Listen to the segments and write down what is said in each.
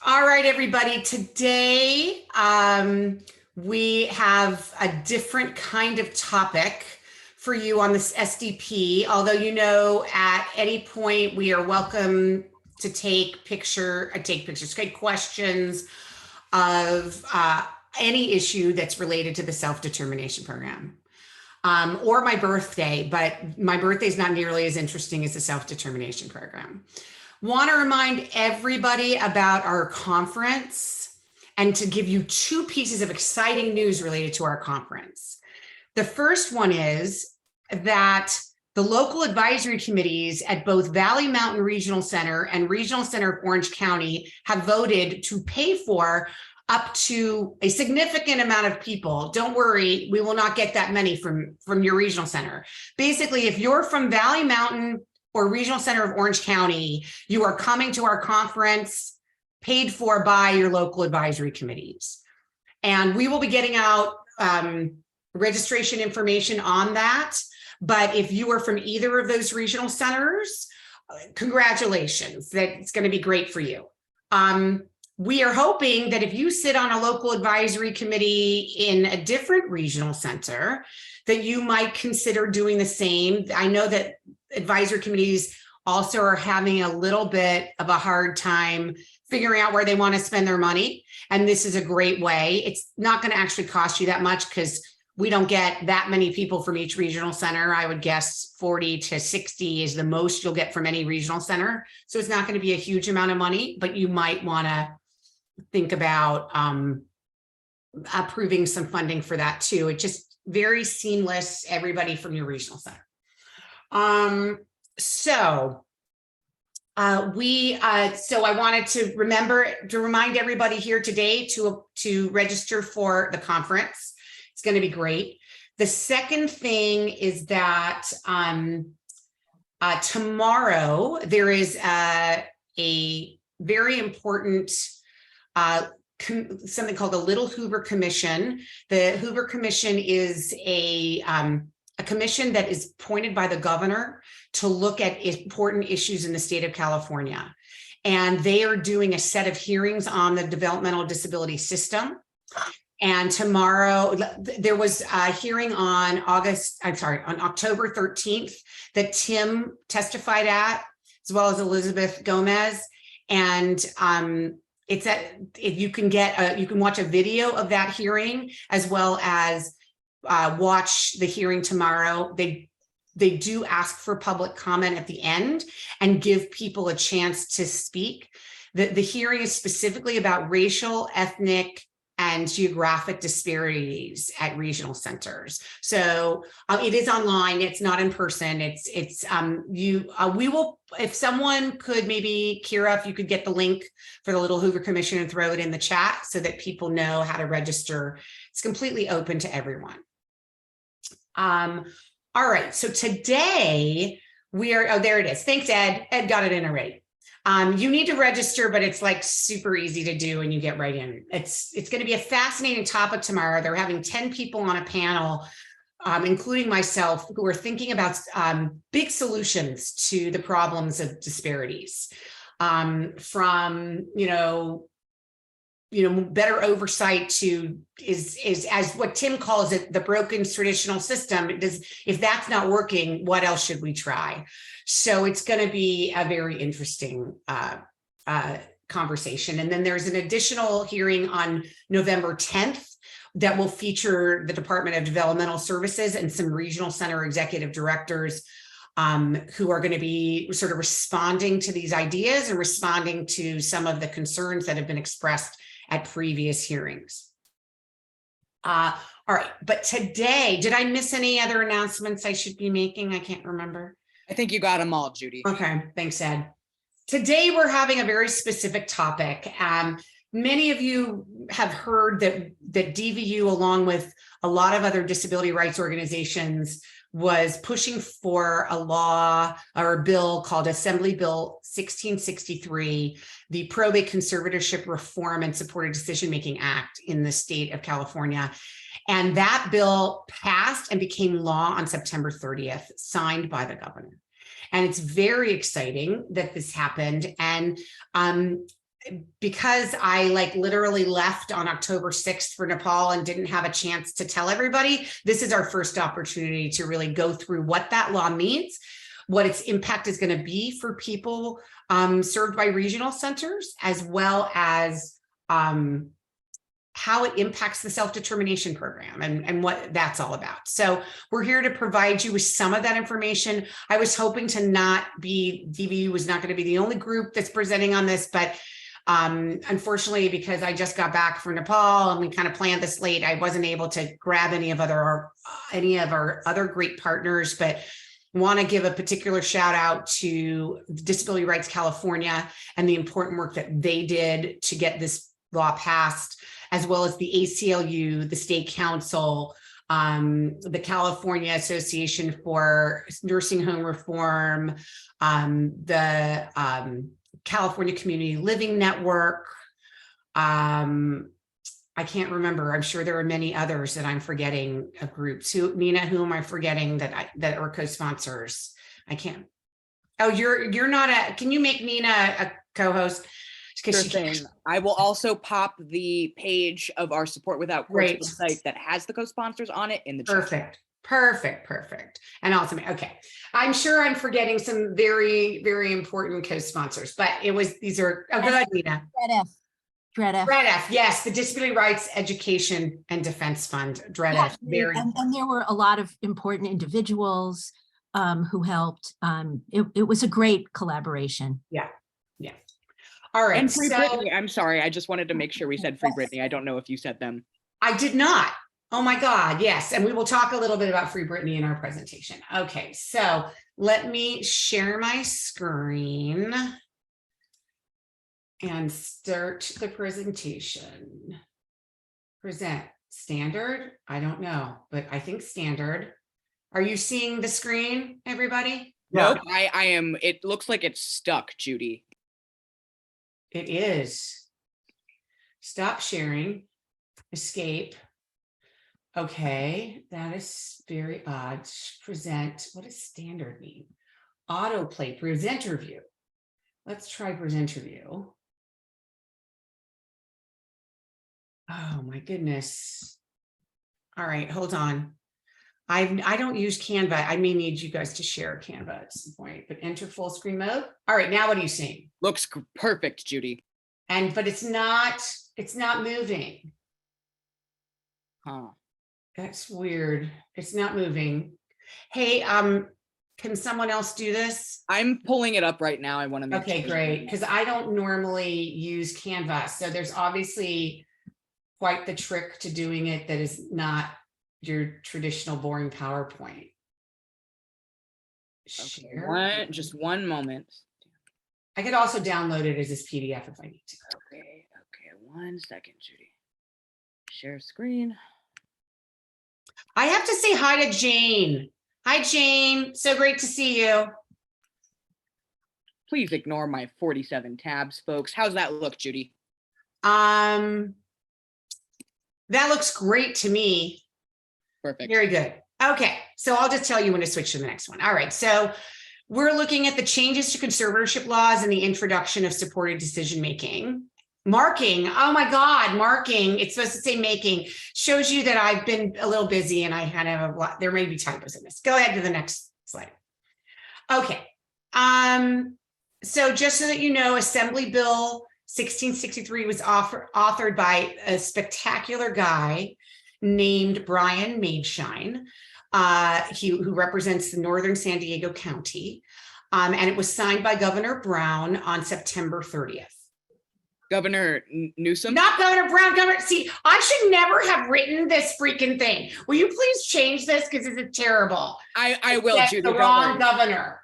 All right, everybody. Today, we have a different kind of topic for you on this SDP. Although, at any point we are welcome to take questions of any issue that's related to the self-determination program. Or my birthday, but my birthday is not nearly as interesting as the self-determination program. Want to remind everybody about our conference and to give you two pieces of exciting news related to our conference. The first one is that the local advisory committees at both Valley Mountain Regional Center and Regional Center of Orange County have voted to pay for up to a significant amount of people. Don't worry, we will not get that many from your regional center. Basically, if you're from Valley Mountain or Regional Center of Orange County, you are coming to our conference paid for by your local advisory committees. And we will be getting out registration information on that. But if you are from either of those regional centers, congratulations, that's going to be great for you. We are hoping that if you sit on a local advisory committee in a different regional center, that you might consider doing the same. I know that advisory committees also are having a little bit of a hard time figuring out where they want to spend their money. And this is a great way. It's not going to actually cost you that much because we don't get that many people from each regional center. I would guess 40 to 60 is the most you'll get from any regional center. So it's not going to be a huge amount of money, but you might want to think about approving some funding for that too. It's just very seamless, everybody from your regional center. So I wanted to remind everybody here today to register for the conference. It's going to be great. The second thing is that tomorrow there is a very important something called the Little Hoover Commission. The Hoover Commission is a commission that is appointed by the governor to look at important issues in the state of California. And they are doing a set of hearings on the developmental disability system. And tomorrow there was a hearing on October 13th that Tim testified at, as well as Elizabeth Gomez. And you can watch a video of that hearing as well as watch the hearing tomorrow. They do ask for public comment at the end and give people a chance to speak. The hearing is specifically about racial, ethnic, and geographic disparities at regional centers. So it is online. It's not in person. We will, if someone could maybe, Kira, if you could get the link for the Little Hoover Commission and throw it in the chat so that people know how to register. It's completely open to everyone. All right, so today there it is. Thanks, Ed. Ed got it in already. You need to register, but it's like super easy to do and you get right in. It's going to be a fascinating topic tomorrow. They're having 10 people on a panel, including myself, who are thinking about big solutions to the problems of disparities, from, better oversight to is as what Tim calls it, the broken traditional system. If that's not working, what else should we try? So it's going to be a very interesting conversation. And then there's an additional hearing on November 10th that will feature the Department of Developmental Services and some regional center executive directors who are going to be sort of responding to these ideas and responding to some of the concerns that have been expressed at previous hearings. All right, but today, did I miss any other announcements I should be making? I can't remember. I think you got them all, Judy. Okay, thanks, Ed. Today, we're having a very specific topic. Many of you have heard that DVU, along with a lot of other disability rights organizations, was pushing for a law or a bill called Assembly Bill 1663, the Probate Conservatorship Reform and Supported Decision-Making Act in the state of California. And that bill passed and became law on September 30th, signed by the governor. And it's very exciting that this happened. And because I like literally left on October 6th for Nepal and didn't have a chance to tell everybody, this is our first opportunity to really go through what that law means, what its impact is going to be for people served by regional centers, as well as how it impacts the self-determination program and what that's all about. So we're here to provide you with some of that information. I was hoping to not be, DVU was not going to be the only group that's presenting on this, but unfortunately, because I just got back from Nepal and we kind of planned this late, I wasn't able to grab any of our other great partners, but want to give a particular shout out to Disability Rights California and the important work that they did to get this law passed, as well as the ACLU, the State Council, the California Association for Nursing Home Reform, the California Community Living Network. I can't remember. I'm sure there are many others that I'm forgetting of groups. Nina, who am I forgetting that are co-sponsors? I can't. Oh, you're not a. Can you make Nina a co-host? Sure thing. I will also pop the page of our Support Without Courts website that has the co-sponsors on it in the chat. Perfect. And awesome. Okay. I'm sure I'm forgetting some very, very important co-sponsors, but these are, oh, good, Nina. DREDF, yes, the Disability Rights Education and Defense Fund, DREDF. Yeah, and there were a lot of important individuals who helped. It was a great collaboration. Yeah. All right. And Free Britney, I'm sorry, I just wanted to make sure we said Free Britney. I don't know if you said them. I did not. Oh my God, yes. And we will talk a little bit about Free Britney in our presentation. Okay, so let me share my screen and start the presentation. Present standard. I don't know, but I think standard. Are you seeing the screen, everybody? Nope, I am. It looks like it's stuck, Judy. It is. Stop sharing. Escape. Okay, that is very odd. Present. What does standard mean? Autoplay. Presenter view. Let's try presenter view. Oh my goodness. All right, hold on. I don't use Canva. I may need you guys to share Canva at some point, but enter full screen mode. All right, now what are you seeing? Looks perfect, Judy. But it's not moving. Huh. That's weird. It's not moving. Hey, can someone else do this? I'm pulling it up right now. I want to make Okay, great. Because I don't normally use Canva. So there's obviously quite the trick to doing it that is not your traditional boring PowerPoint. Share. Okay, just one moment. I could also download it as this PDF if I need to. Okay, 1 second, Judy. Share screen. I have to say hi to Jane. Hi, Jane. So great to see you. Please ignore my 47 tabs, folks. How's that look, Judy? That looks great to me. Perfect. Very good. Okay, so I'll just tell you when to switch to the next one. All right, so we're looking at the changes to conservatorship laws and the introduction of supported decision-making. Marking, oh my God, marking, it's supposed to say making, shows you that I've been a little busy and I kind of have a lot, there may be typos in this. Go ahead to the next slide. Okay, so just so that you know, Assembly Bill 1663 was authored by a spectacular guy named Brian Madeshine, who represents the Northern San Diego County, and it was signed by Governor Brown on September 30th. Governor Newsom? Not Governor Brown, Governor, see, I should never have written this freaking thing. Will you please change this? Because this is terrible. I will, Judy. The wrong governor.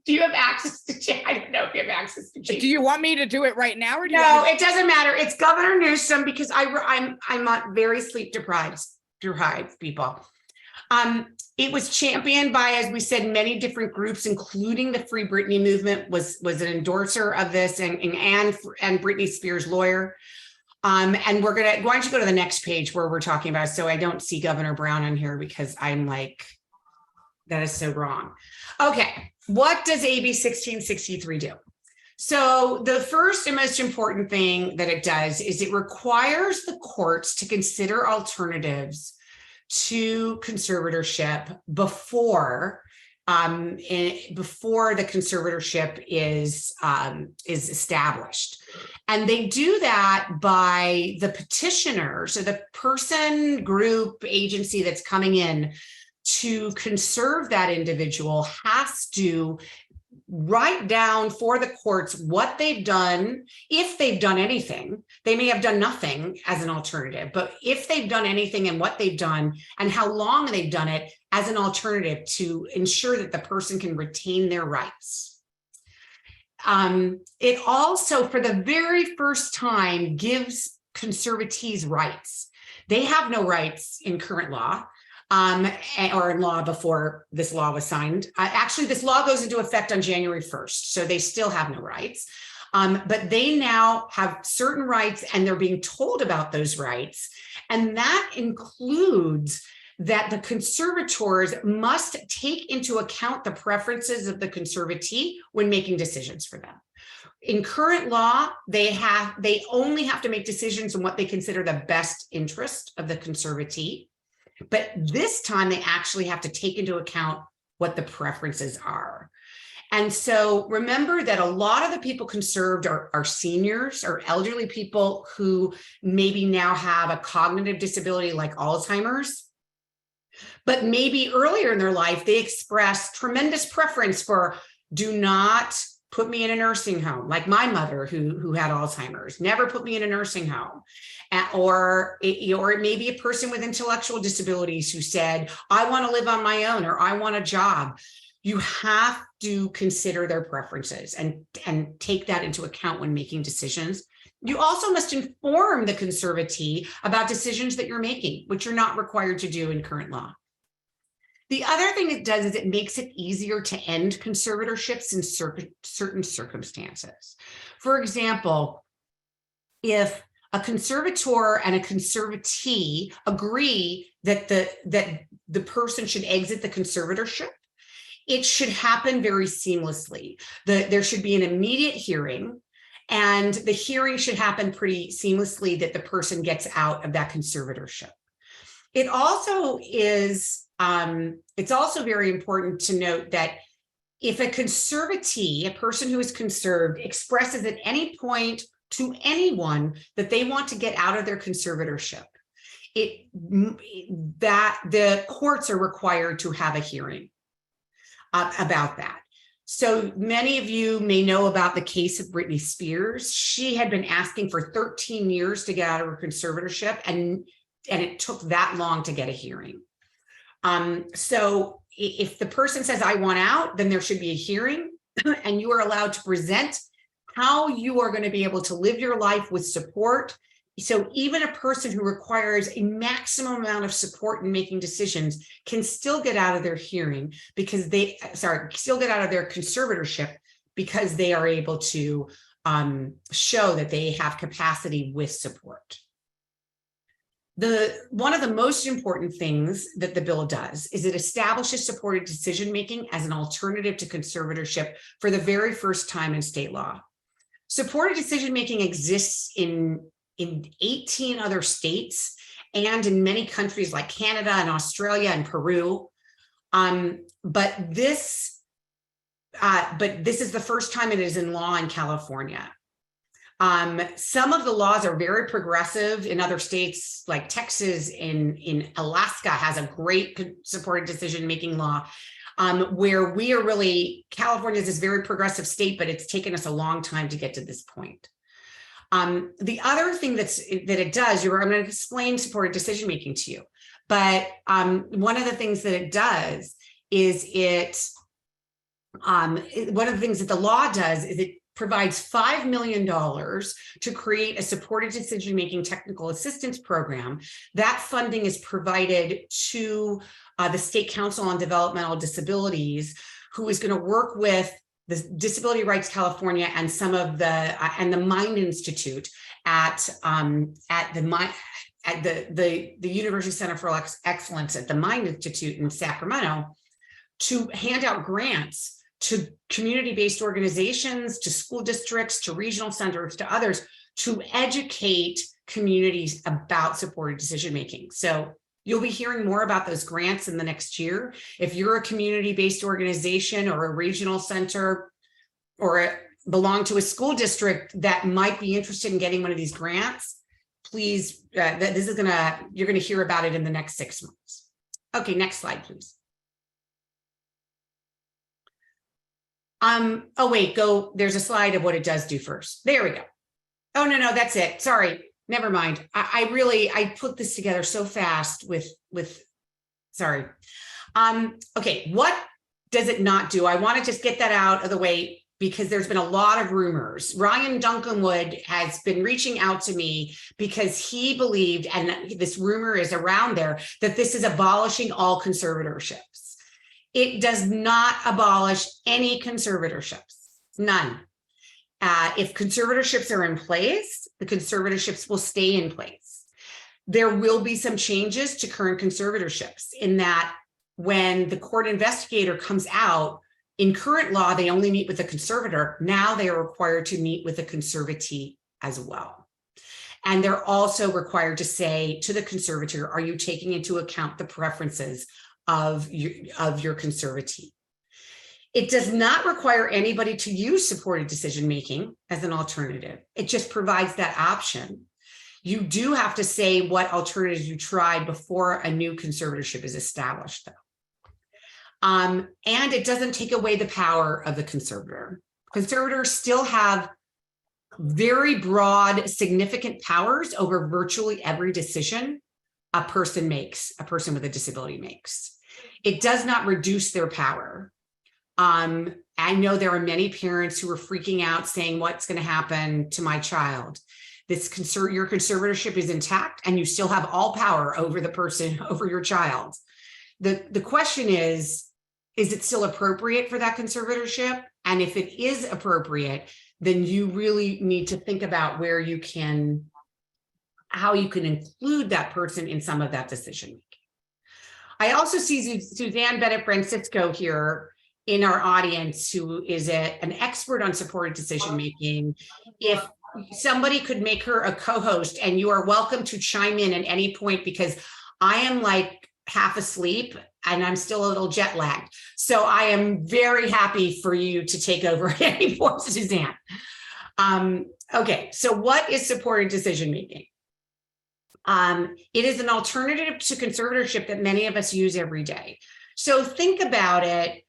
Do you have access to change? I don't know if you have access to change. Do you want me to do it right now? Or do no, it doesn't matter. It's Governor Newsom because I'm not very sleep deprived people. It was championed by, as we said, many different groups, including the Free Britney movement was an endorser of this, and Britney Spears' lawyer. And why don't you go to the next page where we're talking about, so I don't see Governor Brown in here because I'm like, that is so wrong. Okay, what does AB 1663 do? So the first and most important thing that it does is it requires the courts to consider alternatives to conservatorship before the conservatorship is established. And they do that by the petitioner, so the person, group, agency that's coming in to conserve that individual has to write down for the courts what they've done, if they've done anything. They may have done nothing as an alternative, but if they've done anything and what they've done and how long they've done it as an alternative to ensure that the person can retain their rights. It also, for the very first time, gives conservatees rights. They have no rights in current law. Or in law before this law was signed. Actually, this law goes into effect on January 1st, so they still have no rights. But they now have certain rights and they're being told about those rights. And that includes that the conservators must take into account the preferences of the conservatee when making decisions for them. In current law, they only have to make decisions on what they consider the best interest of the conservatee. But this time they actually have to take into account what the preferences are. And so remember that a lot of the people conserved are seniors or elderly people who maybe now have a cognitive disability like Alzheimer's. But maybe earlier in their life, they expressed tremendous preference for do not put me in a nursing home, like my mother who had Alzheimer's, never put me in a nursing home. Or it may be a person with intellectual disabilities who said, I want to live on my own, or I want a job. You have to consider their preferences and take that into account when making decisions. You also must inform the conservatee about decisions that you're making, which you're not required to do in current law. The other thing it does is it makes it easier to end conservatorships in certain circumstances. For example, if a conservator and a conservatee agree that the person should exit the conservatorship, it should happen very seamlessly. There should be an immediate hearing, and the hearing should happen pretty seamlessly that the person gets out of that conservatorship. It also is, it's also very important to note that if a conservatee, a person who is conserved, expresses at any point to anyone that they want to get out of their conservatorship, that the courts are required to have a hearing about that. So many of you may know about the case of Britney Spears. She had been asking for 13 years to get out of her conservatorship, and it took that long to get a hearing. So if the person says, I want out, then there should be a hearing and you are allowed to present how you are going to be able to live your life with support. So even a person who requires a maximum amount of support in making decisions can still get out of their hearing because still get out of their conservatorship because they are able to show that they have capacity with support. One of the most important things that the bill does is it establishes supported decision-making as an alternative to conservatorship for the very first time in state law. Supported decision-making exists in 18 other states and in many countries like Canada and Australia and Peru. But this is the first time it is in law in California. Some of the laws are very progressive in other states, like Texas. In Alaska has a great supported decision-making law, where we are really, California is this very progressive state, but it's taken us a long time to get to this point. The other thing that it does, I'm going to explain supported decision-making to you, but one of the things that it does is one of the things that the law does is it provides $5 million to create a supported decision-making technical assistance program. That funding is provided to the State Council on Developmental Disabilities, who is going to work with the Disability Rights California and some of the Mind Institute at the University Center for Excellence at the Mind Institute in Sacramento to hand out grants to community-based organizations, to school districts, to regional centers, to others, to educate communities about supported decision-making. So you'll be hearing more about those grants in the next year. If you're a community-based organization or a regional center or belong to a school district that might be interested in getting one of these grants, please, you're gonna hear about it in the next 6 months. Okay, next slide, please. Oh wait, there's a slide of what it does do first. There we go. Oh, no, that's it. Sorry, never mind. I put this together so fast sorry. Okay, what does it not do? I want to just get that out of the way because there's been a lot of rumors. Ryan Duncanwood has been reaching out to me because he believed, and this rumor is around there, that this is abolishing all conservatorships. It does not abolish any conservatorships, none. If conservatorships are in place, the conservatorships will stay in place. There will be some changes to current conservatorships in that when the court investigator comes out, in current law, they only meet with the conservator. Now they are required to meet with the conservatee as well. And they're also required to say to the conservator, are you taking into account the preferences of your conservatee? It does not require anybody to use supported decision-making as an alternative. It just provides that option. You do have to say what alternatives you tried before a new conservatorship is established, though. And it doesn't take away the power of the conservator. Conservators still have very broad, significant powers over virtually every decision a person with a disability makes. It does not reduce their power. I know there are many parents who are freaking out saying, what's going to happen to my child? Your conservatorship is intact and you still have all power over the person, over your child. The question is it still appropriate for that conservatorship? And if it is appropriate, then you really need to think about how you can include that person in some of that decision making. I also see Suzanne Bennett-Francisco here in our audience, who is an expert on supported decision making. If somebody could make her a co-host, and you are welcome to chime in at any point, because I am like half asleep and I'm still a little jet lagged. So I am very happy for you to take over at any point, Suzanne. Okay, so what is supported decision making? It is an alternative to conservatorship that many of us use every day. So think about it.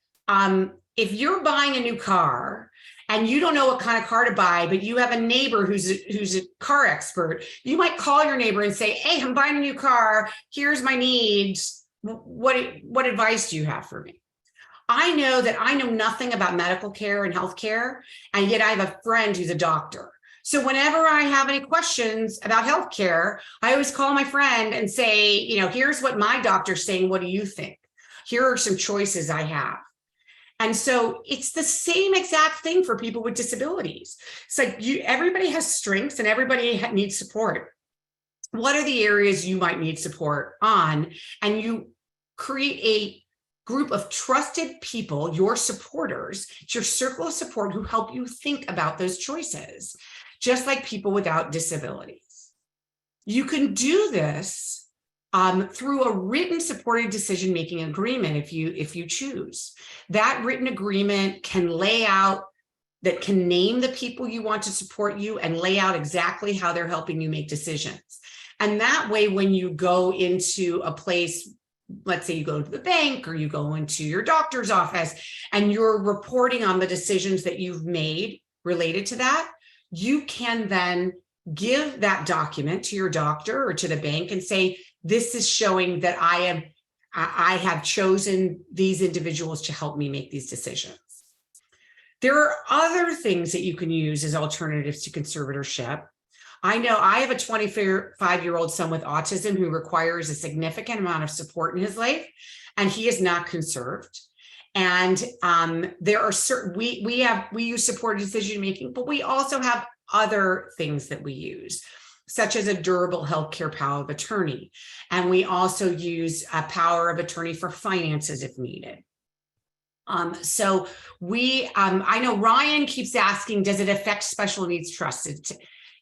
If you're buying a new car and you don't know what kind of car to buy, but you have a neighbor who's a car expert, you might call your neighbor and say, hey, I'm buying a new car. Here's my needs. What advice do you have for me? I know that I know nothing about medical care and healthcare, and yet I have a friend who's a doctor. So whenever I have any questions about healthcare, I always call my friend and say, here's what my doctor's saying. What do you think? Here are some choices I have. And so it's the same exact thing for people with disabilities. It's like everybody has strengths and everybody needs support. What are the areas you might need support on? And you create a group of trusted people, your supporters, your circle of support, who help you think about those choices, just like people without disabilities. You can do this through a written supported decision-making agreement if you choose. That written agreement can can name the people you want to support you and lay out exactly how they're helping you make decisions. And that way, when you go into a place, let's say you go to the bank or you go into your doctor's office and you're reporting on the decisions that you've made related to that, you can then give that document to your doctor or to the bank and say, this is showing that I have chosen these individuals to help me make these decisions. There are other things that you can use as alternatives to conservatorship. I know I have a 25-year-old son with autism who requires a significant amount of support in his life, and he is not conserved. And there are certain, we use supported decision making, but we also have other things that we use, such as a durable healthcare power of attorney. And we also use a power of attorney for finances if needed. So I know Ryan keeps asking, does it affect special needs trusts?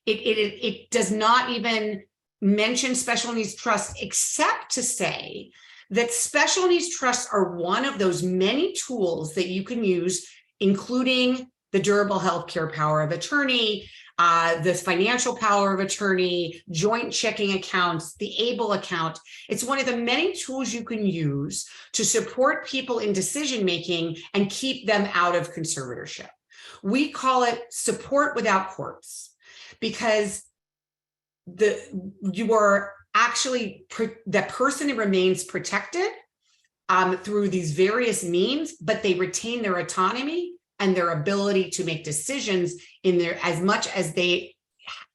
It does not even mention special needs trusts, except to say that special needs trusts are one of those many tools that you can use, including the durable healthcare power of attorney, the financial power of attorney, joint checking accounts, the ABLE account. It's one of the many tools you can use to support people in decision-making and keep them out of conservatorship. We call it support without courts, because you are actually, that person remains protected through these various means, but they retain their autonomy and their ability to make decisions in their, as much as they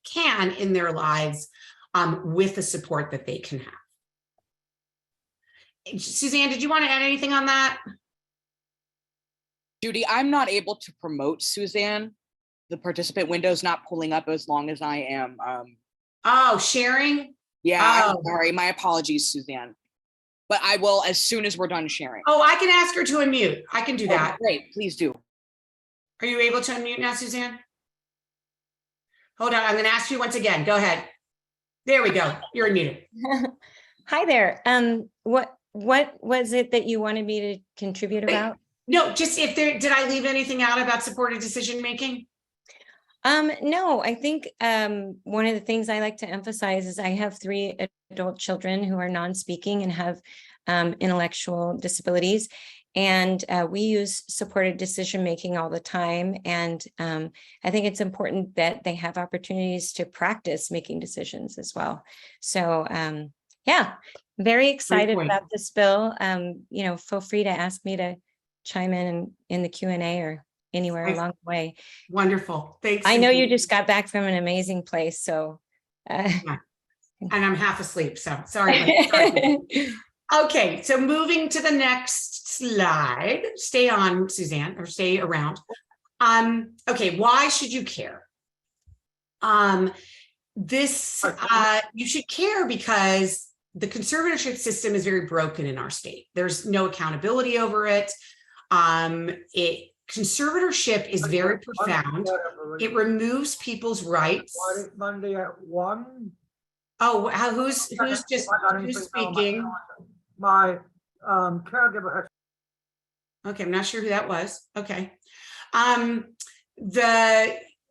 can in their lives, with the support that they can have. Suzanne, did you want to add anything on that? Judy, I'm not able to promote Suzanne. The participant window is not pulling up as long as I am. Oh, sharing? Yeah, Oh. I'm sorry. My apologies, Suzanne. But I will as soon as we're done sharing. Oh, I can ask her to unmute. I can do that. Great, please do. Are you able to unmute now, Suzanne? Hold on, I'm going to ask you once again. Go ahead. There we go. You're unmuted. Hi there. What was it that you wanted me to contribute about? No, just if there, did I leave anything out about supported decision making? No, I think one of the things I like to emphasize is I have 3 adult children who are non-speaking and have intellectual disabilities. And we use supported decision making all the time. And I think it's important that they have opportunities to practice making decisions as well. So yeah, very excited about this bill. You know, feel free to ask me to chime in the Q&A or anywhere along the way. Wonderful. Thanks. I know you just got back from an amazing place. So yeah. And I'm half asleep, so sorry. Okay, so moving to the next slide. Stay on, Suzanne, or stay around. Okay, why should you care? You should care because the conservatorship system is very broken in our state. There's no accountability over it. Conservatorship is very profound. It removes people's rights. Monday at 1. Oh, who's speaking? My caregiver. Okay, I'm not sure who that was. Okay.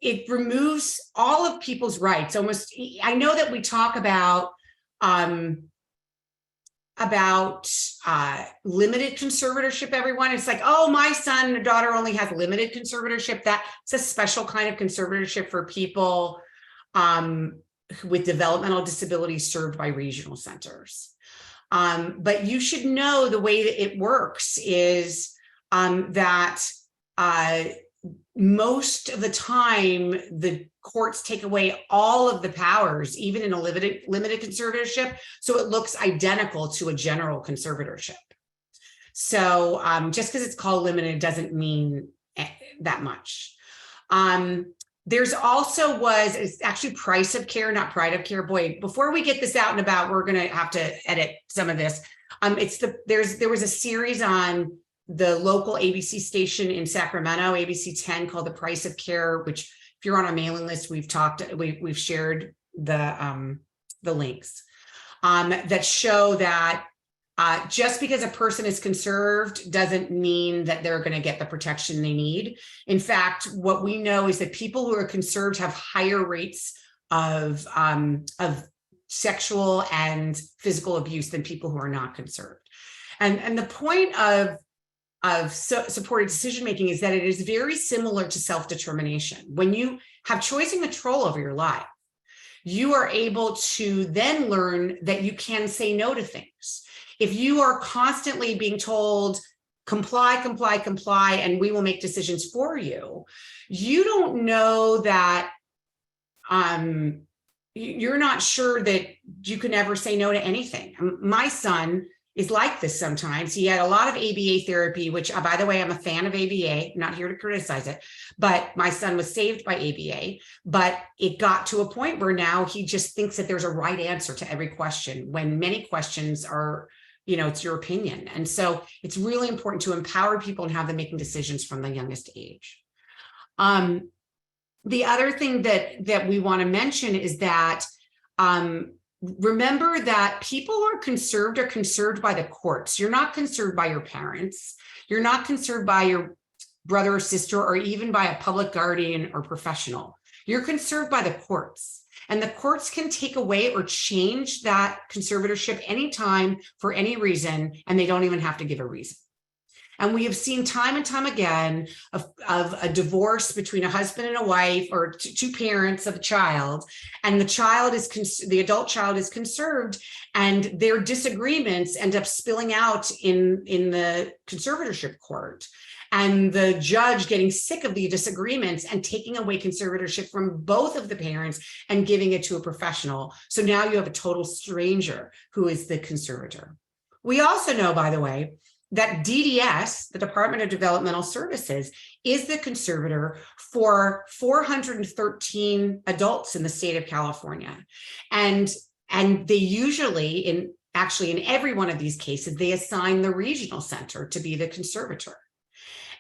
It removes all of people's rights. Almost, I know that we talk about limited conservatorship, everyone. It's like, oh, my son and daughter only has limited conservatorship. That's a special kind of conservatorship for people with developmental disabilities served by regional centers. But you should know the way that it works is that most of the time, the courts take away all of the powers, even in a limited conservatorship. So it looks identical to a general conservatorship. So just because it's called limited doesn't mean that much. There's also it's actually price of care, not pride of care. Boy, before we get this out and about, we're going to have to edit some of this. There was a series on the local ABC station in Sacramento, ABC 10, called The Price of Care, which if you're on our mailing list, we've shared the links that show that just because a person is conserved doesn't mean that they're going to get the protection they need. In fact, what we know is that people who are conserved have higher rates of sexual and physical abuse than people who are not conserved. And the point of supported decision-making is that it is very similar to self-determination. When you have choice and control over your life, you are able to then learn that you can say no to things. If you are constantly being told, comply, comply, comply, and we will make decisions for you, you don't know that you're not sure that you can ever say no to anything. My son is like this sometimes. He had a lot of ABA therapy, which, by the way, I'm a fan of ABA. I'm not here to criticize it, but my son was saved by ABA. But it got to a point where now he just thinks that there's a right answer to every question, when many questions are it's your opinion. And so it's really important to empower people and have them making decisions from the youngest age. The other thing that we want to mention is that remember that people who are conserved by the courts. You're not conserved by your parents. You're not conserved by your brother or sister, or even by a public guardian or professional. You're conserved by the courts. And the courts can take away or change that conservatorship anytime for any reason, and they don't even have to give a reason. And we have seen time and time again of a divorce between a husband and a wife, or two parents of a child, and the adult child is conserved, and their disagreements end up spilling out in the conservatorship court. And the judge getting sick of the disagreements and taking away conservatorship from both of the parents and giving it to a professional. So now you have a total stranger who is the conservator. We also know, by the way, that DDS, the Department of Developmental Services, is the conservator for 413 adults in the state of California. And they usually, in every one of these cases, they assign the regional center to be the conservator.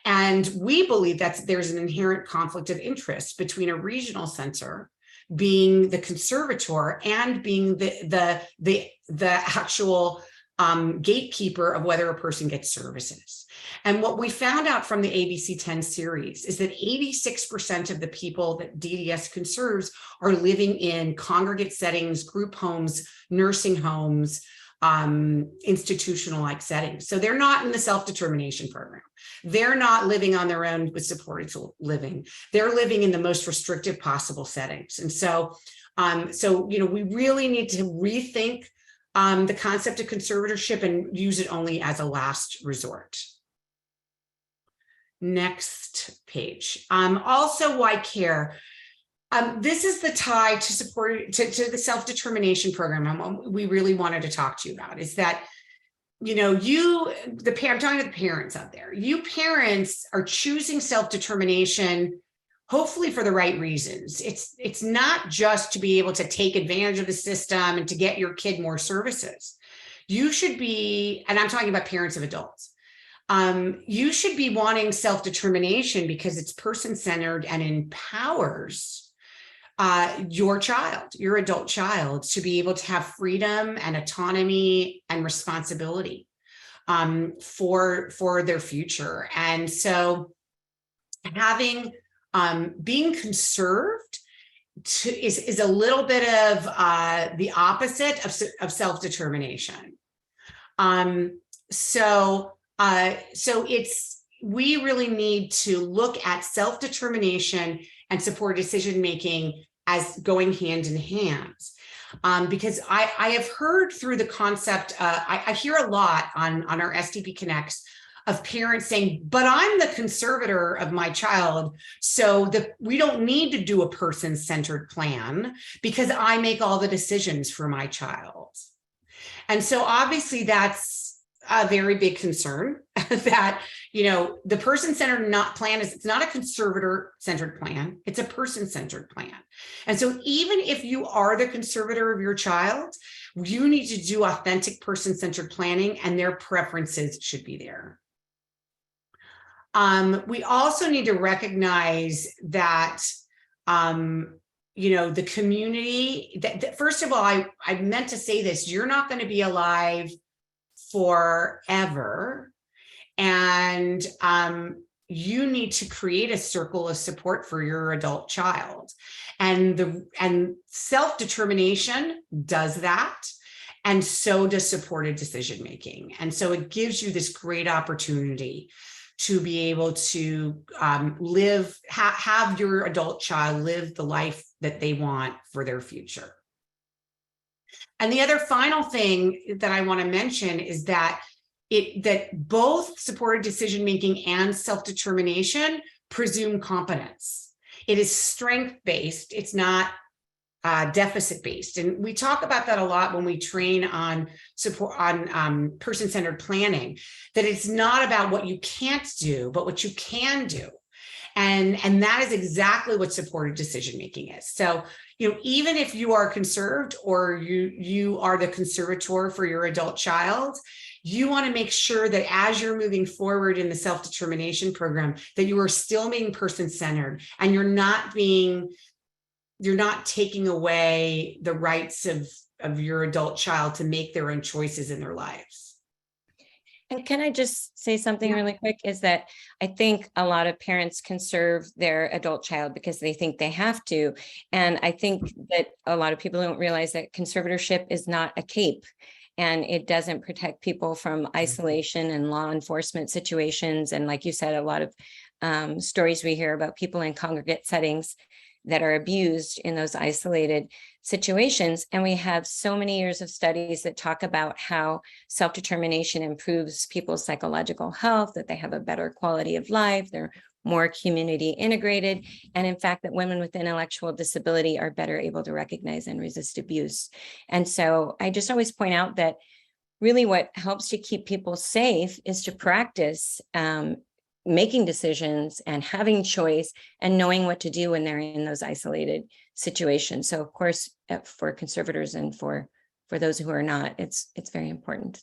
And we believe that there's an inherent conflict of interest between a regional center being the conservator and being the actual gatekeeper of whether a person gets services. And what we found out from the ABC 10 series is that 86% of the people that DDS conserves are living in congregate settings, group homes, nursing homes, institutional-like settings. So they're not in the self-determination program. They're not living on their own with supported living. They're living in the most restrictive possible settings. And so, we really need to rethink the concept of conservatorship and use it only as a last resort. Next page. Also, why care? This is the tie to support to the self-determination program. And what we really wanted to talk to you about is that, I'm talking to the parents out there. You parents are choosing self-determination, hopefully for the right reasons. It's not just to be able to take advantage of the system and to get your kid more services. You should be, and I'm talking about parents of adults. You should be wanting self-determination because it's person-centered and empowers your adult child, to be able to have freedom and autonomy and responsibility for their future. And so being conserved is a little bit of the opposite of self-determination. We really need to look at self-determination and supported decision-making as going hand in hand. Because I have heard through the concept, I hear a lot on our SDP Connects of parents saying, but I'm the conservator of my child, so we don't need to do a person-centered plan because I make all the decisions for my child. And so obviously that's a very big concern that, the person-centered plan it's not a conservator-centered plan, it's a person-centered plan. And so even if you are the conservator of your child, you need to do authentic person-centered planning, and their preferences should be there. We also need to recognize that, the community, that first of all, I meant to say this, you're not going to be alive forever. And you need to create a circle of support for your adult child. And self-determination does that. And so does supported decision-making. And so it gives you this great opportunity to be able to have your adult child live the life that they want for their future. And the other final thing that I want to mention is that both supported decision-making and self-determination presume competence. It is strength-based. It's not deficit-based. And we talk about that a lot when we train on person-centered planning, that it's not about what you can't do, but what you can do. And that is exactly what supported decision-making is. So, even if you are conserved or you are the conservator for your adult child, You want to make sure that as you're moving forward in the self-determination program, that you are still being person-centered and you're not taking away the rights of your adult child to make their own choices in their lives. And can I just say something Yeah. really quick, is that I think a lot of parents conserve their adult child because they think they have to. And I think that a lot of people don't realize that conservatorship is not a cape, and it doesn't protect people from isolation and law enforcement situations. And like you said, a lot of stories we hear about people in congregate settings that are abused in those isolated situations. And we have so many years of studies that talk about how self-determination improves people's psychological health, that they have a better quality of life, they're more community integrated, and in fact, that women with intellectual disability are better able to recognize and resist abuse. And so I just always point out that really what helps to keep people safe is to practice making decisions and having choice and knowing what to do when they're in those isolated situations. So of course, for conservators and for those who are not, it's very important.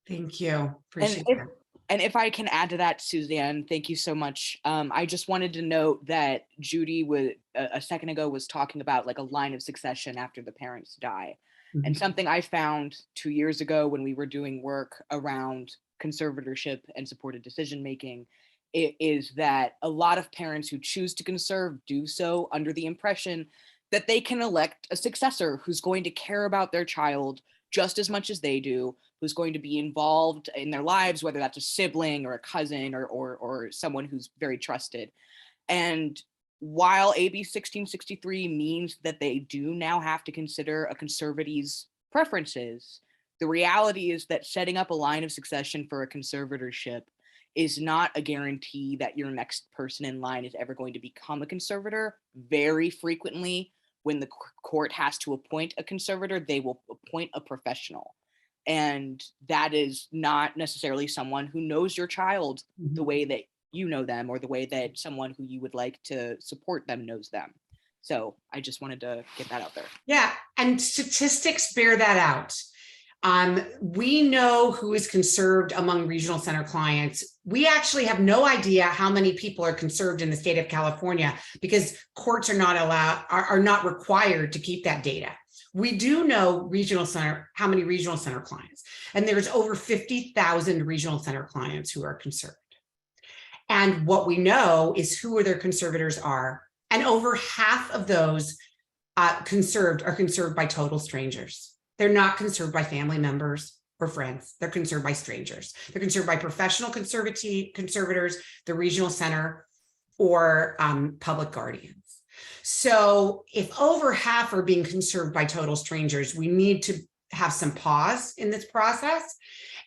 Thank you. Appreciate that. And if I can add to that, Suzanne, thank you so much. I just wanted to note that Judy a second ago was talking about like a line of succession after the parents die. Mm-hmm. And something I found 2 years ago when we were doing work around conservatorship and supported decision making is that a lot of parents who choose to conserve do so under the impression that they can elect a successor who's going to care about their child just as much as they do, who's going to be involved in their lives, whether that's a sibling or a cousin or someone who's very trusted. And while AB 1663 means that they do now have to consider a conservative's preferences, the reality is that setting up a line of succession for a conservatorship is not a guarantee that your next person in line is ever going to become a conservator. Very frequently, when the court has to appoint a conservator, they will appoint a professional. And that is not necessarily someone who knows your child the way that you know them or the way that someone who you would like to support them knows them. So I just wanted to get that out there. Yeah, and statistics bear that out. We know who is conserved among regional center clients. We actually have no idea how many people are conserved in the state of California because courts are not required to keep that data. We do know how many regional center clients, and there's over 50,000 regional center clients who are conserved. And what we know is who their conservators are, and over half of those conserved are conserved by total strangers. They're not conserved by family members or friends. They're conserved by strangers. They're conserved by professional conservators, the regional center, or public guardians. So if over half are being conserved by total strangers, we need to have some pause in this process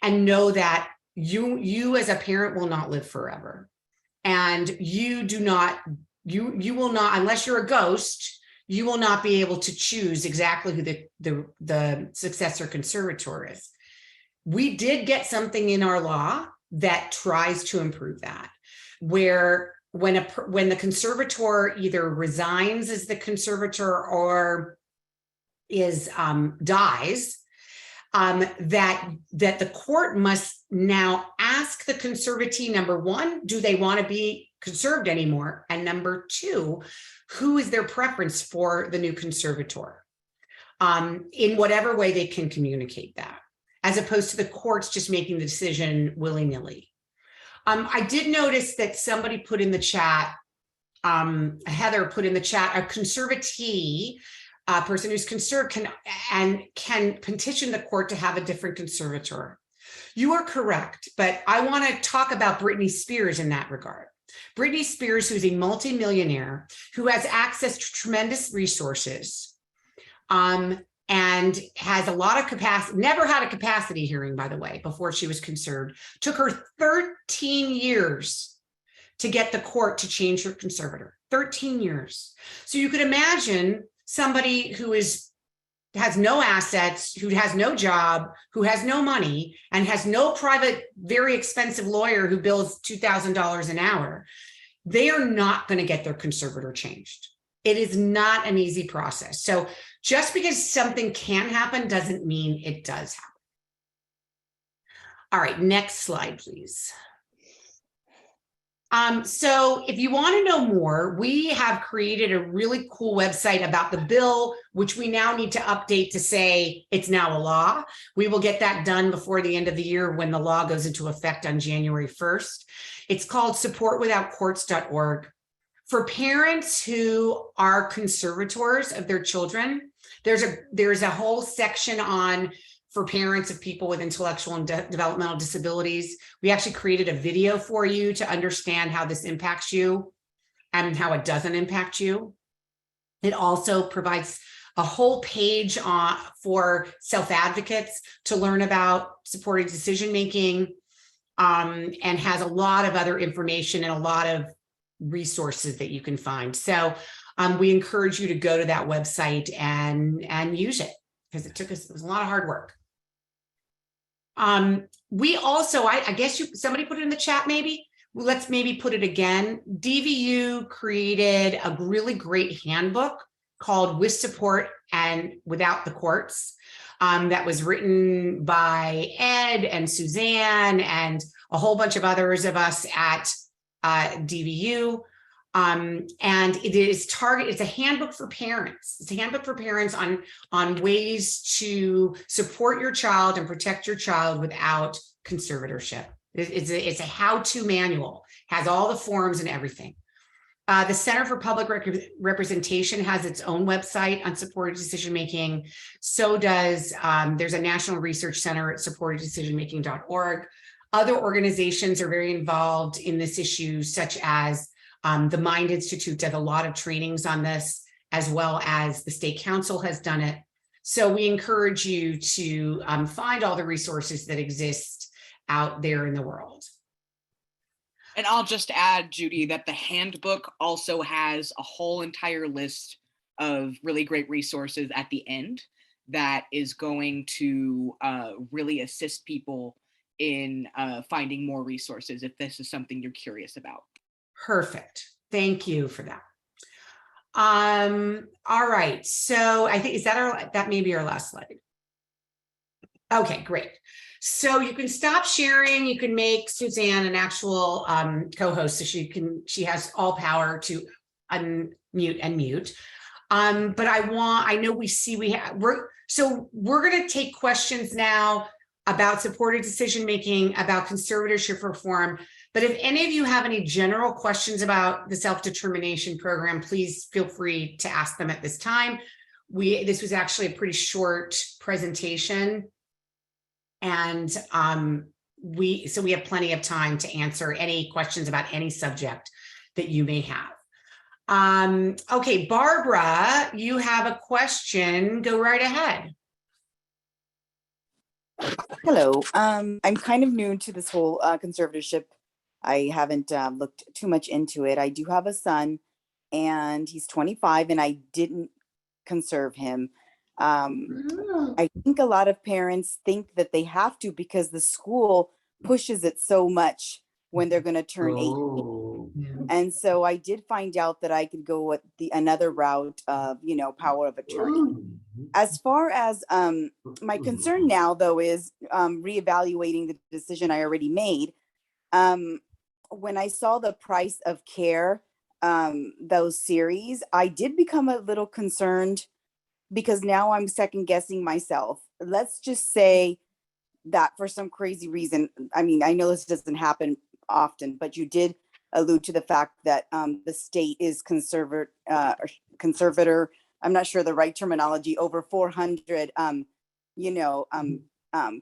and know that you as a parent will not live forever. And you will not, unless you're a ghost, you will not be able to choose exactly who the successor conservator is. We did get something in our law that tries to improve that, where when the conservator either resigns as the conservator or dies, that the court must now ask the conservatee, number one, do they want to be conserved anymore? And number two, who is their preference for the new conservator? In whatever way they can communicate that, as opposed to the courts just making the decision willy-nilly. I did notice that somebody put in the chat, Heather put in the chat, a conservatee, a person who's conserved can petition the court to have a different conservator. You are correct, but I want to talk about Britney Spears in that regard. Britney Spears, who's a multimillionaire, who has access to tremendous resources, and has a lot of capacity, never had a capacity hearing, by the way, before she was conserved. Took her 13 years to get the court to change her conservator, 13 years. So you could imagine somebody who has no assets, who has no job, who has no money, and has no private, very expensive lawyer who bills $2,000 an hour. They are not going to get their conservator changed. It is not an easy process. So just because something can happen doesn't mean it does All right, next slide, please. So if you want to know more, we have created a really cool website about the bill, which we now need to update to say it's now a law. We will get that done before the end of the year when the law goes into effect on January 1st. It's called supportwithoutcourts.org. For parents who are conservators of their children, there's a whole section on for parents of people with intellectual and developmental disabilities. We actually created a video for you to understand how this impacts you and how it doesn't impact you. It also provides a whole page for self-advocates to learn about supported decision-making, and has a lot of other information and a lot of resources that you can find. So we encourage you to go to that website and use it, because it was a lot of hard work. We also, I guess somebody put it in the chat, maybe. Well, let's maybe put it again. DVU created a really great handbook called With Support and Without the Courts, that was written by Ed and Suzanne and a whole bunch of others of us at DVU. And it's a handbook for parents. It's a handbook for parents on ways to support your child and protect your child without conservatorship. It's a how-to manual, has all the forms and everything. The Center for Public Representation has its own website on supported decision-making. So does, there's a National Research Center at supporteddecisionmaking.org. Other organizations are very involved in this issue, such as the Mind Institute does a lot of trainings on this, as well as the State Council has done it. So we encourage you to find all the resources that exist out there in the world. And I'll just add, Judy, that the handbook also has a whole entire list of really great resources at the end that is going to really assist people in finding more resources if this is something you're curious about. Perfect. Thank you for that. All right. So I think, that may be our last slide. Okay, great. So you can stop sharing. You can make Suzanne an actual co-host, so she has all power to unmute and mute. But I know we're going to take questions now about supported decision-making, about conservatorship reform. But if any of you have any general questions about the self-determination program, please feel free to ask them at this time. This was actually a pretty short presentation. And we have plenty of time to answer any questions about any subject that you may have. Okay, Barbara, you have a question. Go right ahead. Hello. I'm kind of new to this whole conservatorship. I haven't looked too much into it. I do have a son, and he's 25, and I didn't conserve him. I think a lot of parents think that they have to because the school pushes it so much when they're going to turn 18. And so I did find out that I could go with another route of, power of attorney. As far as my concern now, though, is reevaluating the decision I already made. When I saw the price of care, those series, I did become a little concerned, because now I'm second guessing myself. Let's just say that for some crazy reason, I mean, I know this doesn't happen often, but you did allude to the fact that the state is conservator, I'm not sure the right terminology, over 400,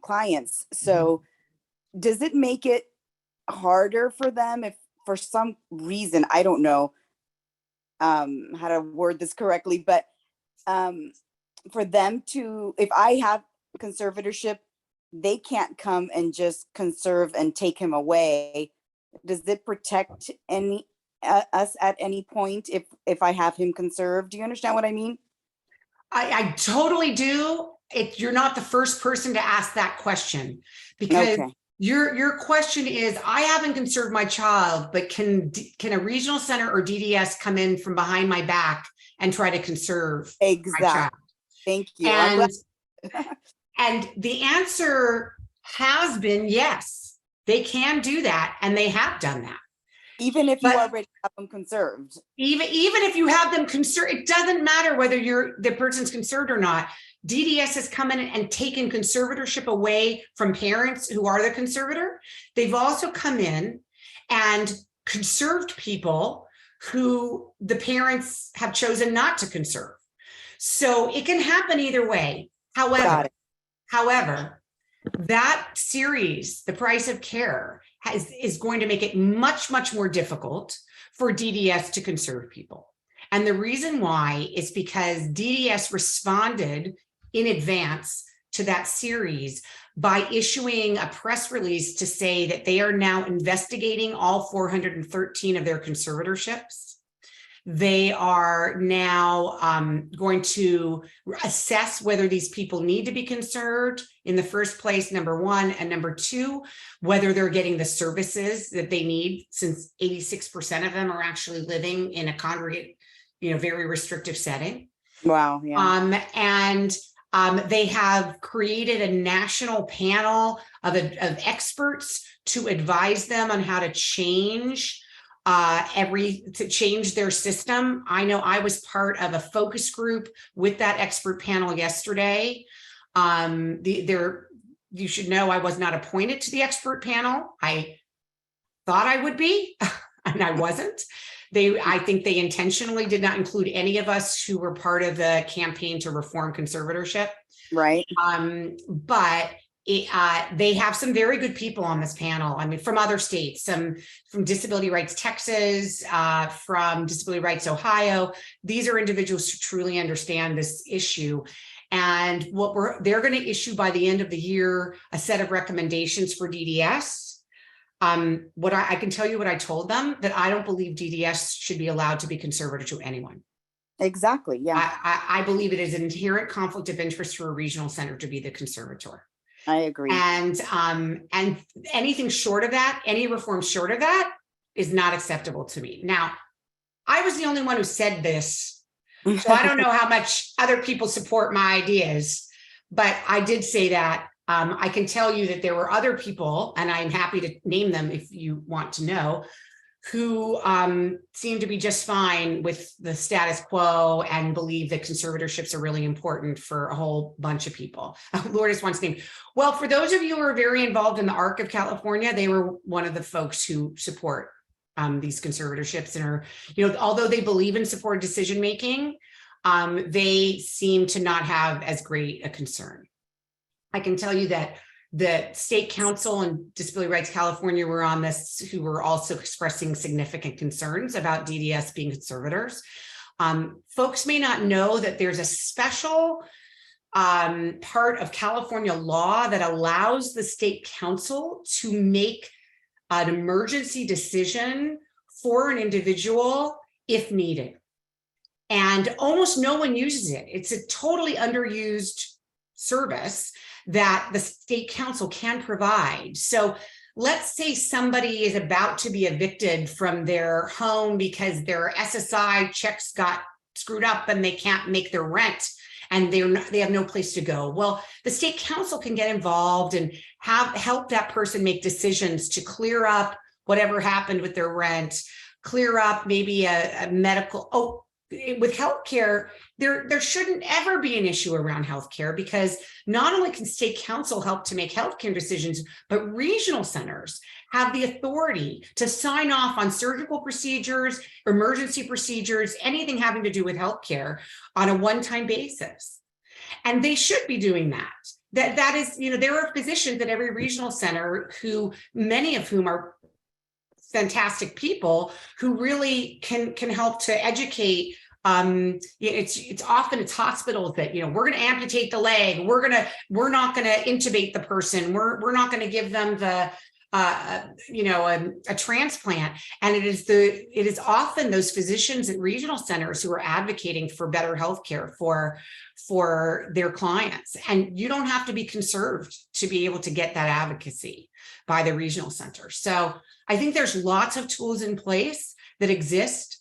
clients. So does it make it harder for them if for some reason, I don't know how to word this correctly, but for them to, if I have conservatorship, they can't come and just conserve and take him away. Does it protect us at any point if I have him conserved? Do you understand what I mean? I totally do. You're not the first person to ask that question, because Okay. Your question is, I haven't conserved my child, but can a regional center or DDS come in from behind my back and try to conserve my child? Exactly. Thank you. And the answer has been, yes, they can do that, and they have done that. Even if you But- already have them conserved. Even if you have them conserved, it doesn't matter whether the person's conserved or not. DDS has come in and taken conservatorship away from parents who are the conservator. They've also come in and conserved people who the parents have chosen not to conserve. So it can happen either way. Got However, that series, The Price of Care, is going to make it much, much more difficult for DDS to conserve people. And the reason why is because DDS responded in advance to that series by issuing a press release to say that they are now investigating all 413 of their conservatorships. They are now going to assess whether these people need to be conserved in the first place, number one, and number two, whether they're getting the services that they need, since 86% of them are actually living in a congregate, very restrictive setting. Wow. Yeah. They have created a national panel of experts to advise them on how to change their system. I know I was part of a focus group with that expert panel yesterday. You should know I was not appointed to the expert panel. I thought I would be, and I wasn't. I think they intentionally did not include any of us who were part of the campaign to reform conservatorship. Right. But they have some very good people on this panel. I mean, from other states, some from Disability Rights Texas, from Disability Rights Ohio. These are individuals who truly understand this issue. And they're going to issue by the end of the year a set of recommendations for DDS. I can tell you what I told them, that I don't believe DDS should be allowed to be conservator to anyone. Exactly. Yeah. I believe it is an inherent conflict of interest for a regional center to be the conservator. I agree. And anything short of that, any reform short of that, is not acceptable to me. Now, I was the only one who said this, so I don't know how much other people support my ideas, but I did say that. I can tell you that there were other people, and I'm happy to name them if you want to know, who seem to be just fine with the status quo and believe that conservatorships are really important for a whole bunch of people. Lourdes wants to name. Well, for those of you who are very involved in the ARC of California, they were one of the folks who support these conservatorships and are, although they believe in supported decision making, they seem to not have as great a concern. I can tell you that the State Council and Disability Rights California were on this, who were also expressing significant concerns about DDS being conservators. Folks may not know that there's a special part of California law that allows the State Council to make an emergency decision for an individual if needed. And almost no one uses it. It's a totally underused service that the State Council can provide. So let's say somebody is about to be evicted from their home because their SSI checks got screwed up and they can't make their rent and they have no place to go. Well, the State Council can get involved and help that person make decisions to clear up whatever happened with their rent, clear up maybe a medical, with healthcare, there shouldn't ever be an issue around healthcare, because not only can State Council help to make healthcare decisions, but regional centers have the authority to sign off on surgical procedures, emergency procedures, anything having to do with healthcare on a one-time basis. And they should be doing that. That is, there are physicians at every regional center who, many of whom are fantastic people who really can help to educate. It's often hospitals that, we're going to amputate the leg. We're not going to intubate the person. We're not going to give them a transplant. And it is often those physicians at regional centers who are advocating for better healthcare for their clients. And you don't have to be conserved to be able to get that advocacy by the regional center. So I think there's lots of tools in place that exist.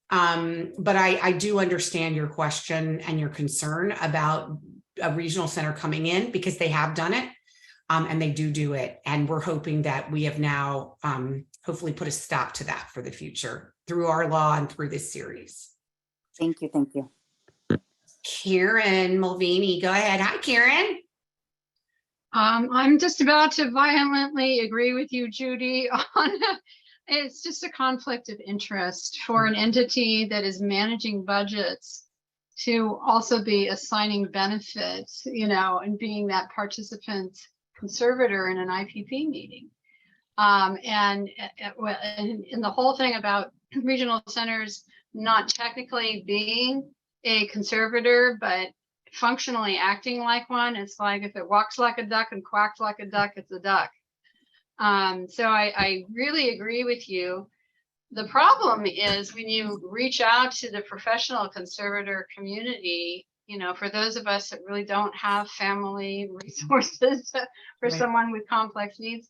But I do understand your question and your concern about a regional center coming in, because they have done it. And they do it. And we're hoping that we have now hopefully put a stop to that for the future through our law and through this series. Thank you. Thank you. Karen Mulvaney, go ahead. Hi, Karen. I'm just about to violently agree with you, Judy, on it's just a conflict of interest for an entity that is managing budgets to also be assigning benefits, you know, and being that participant conservator in an IPP meeting. And the whole thing about regional centers not technically being a conservator, but functionally acting like one. It's like if it walks like a duck and quacks like a duck, it's a duck. So I really agree with you. The problem is when you reach out to the professional conservator community, you know, for those of us that really don't have family resources for someone with complex needs,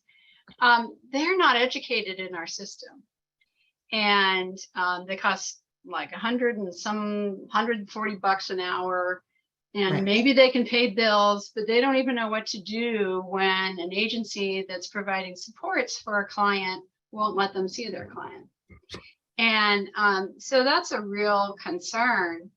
they're not educated in our system. And they cost like $140 an hour. And maybe they can pay bills, but they don't even know what to do when an agency that's providing supports for a client won't let them see their client. And so that's a real concern.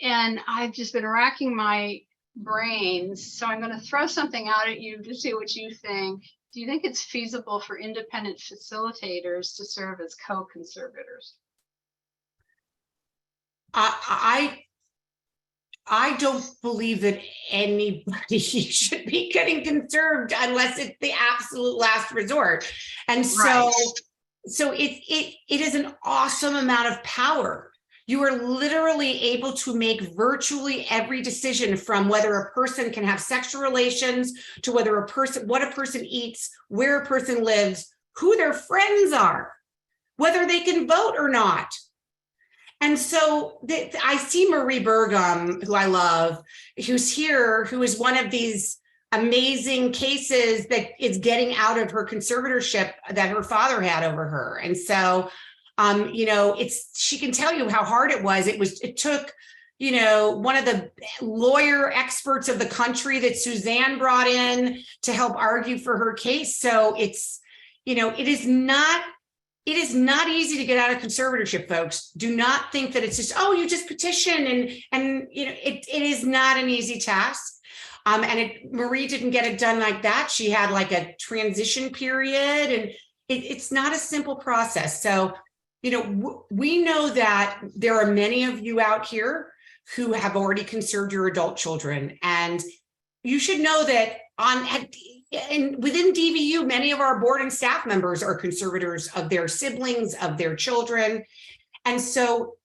And I've just been racking my brains. So I'm going to throw something out at you to see what you think. Do you think it's feasible for independent facilitators to serve as co-conservators? I don't believe that anybody should be getting conserved unless it's the absolute last resort. And so it is an awesome amount of power. You are literally able to make virtually every decision, from whether a person can have sexual relations to whether what a person eats, where a person lives, who their friends are, whether they can vote or not. And so I see Marie Burgum, who I love, who's here, who is one of these amazing cases that is getting out of her conservatorship that her father had over her. And so, you know, she can tell you how hard it was. It took, you know, one of the lawyer experts of the country that Suzanne brought in to help argue for her case. So it's, you know, it is not easy to get out of conservatorship, folks. Do not think that it's just, oh, you just petition and you know, it is not an easy task. And Marie didn't get it done like that. She had like a transition period, and it's not a simple process. So, you know, we know that there are many of you out here who have already conserved your adult children, and you should know that within DVU, many of our board and staff members are conservators of their siblings, of their children. And so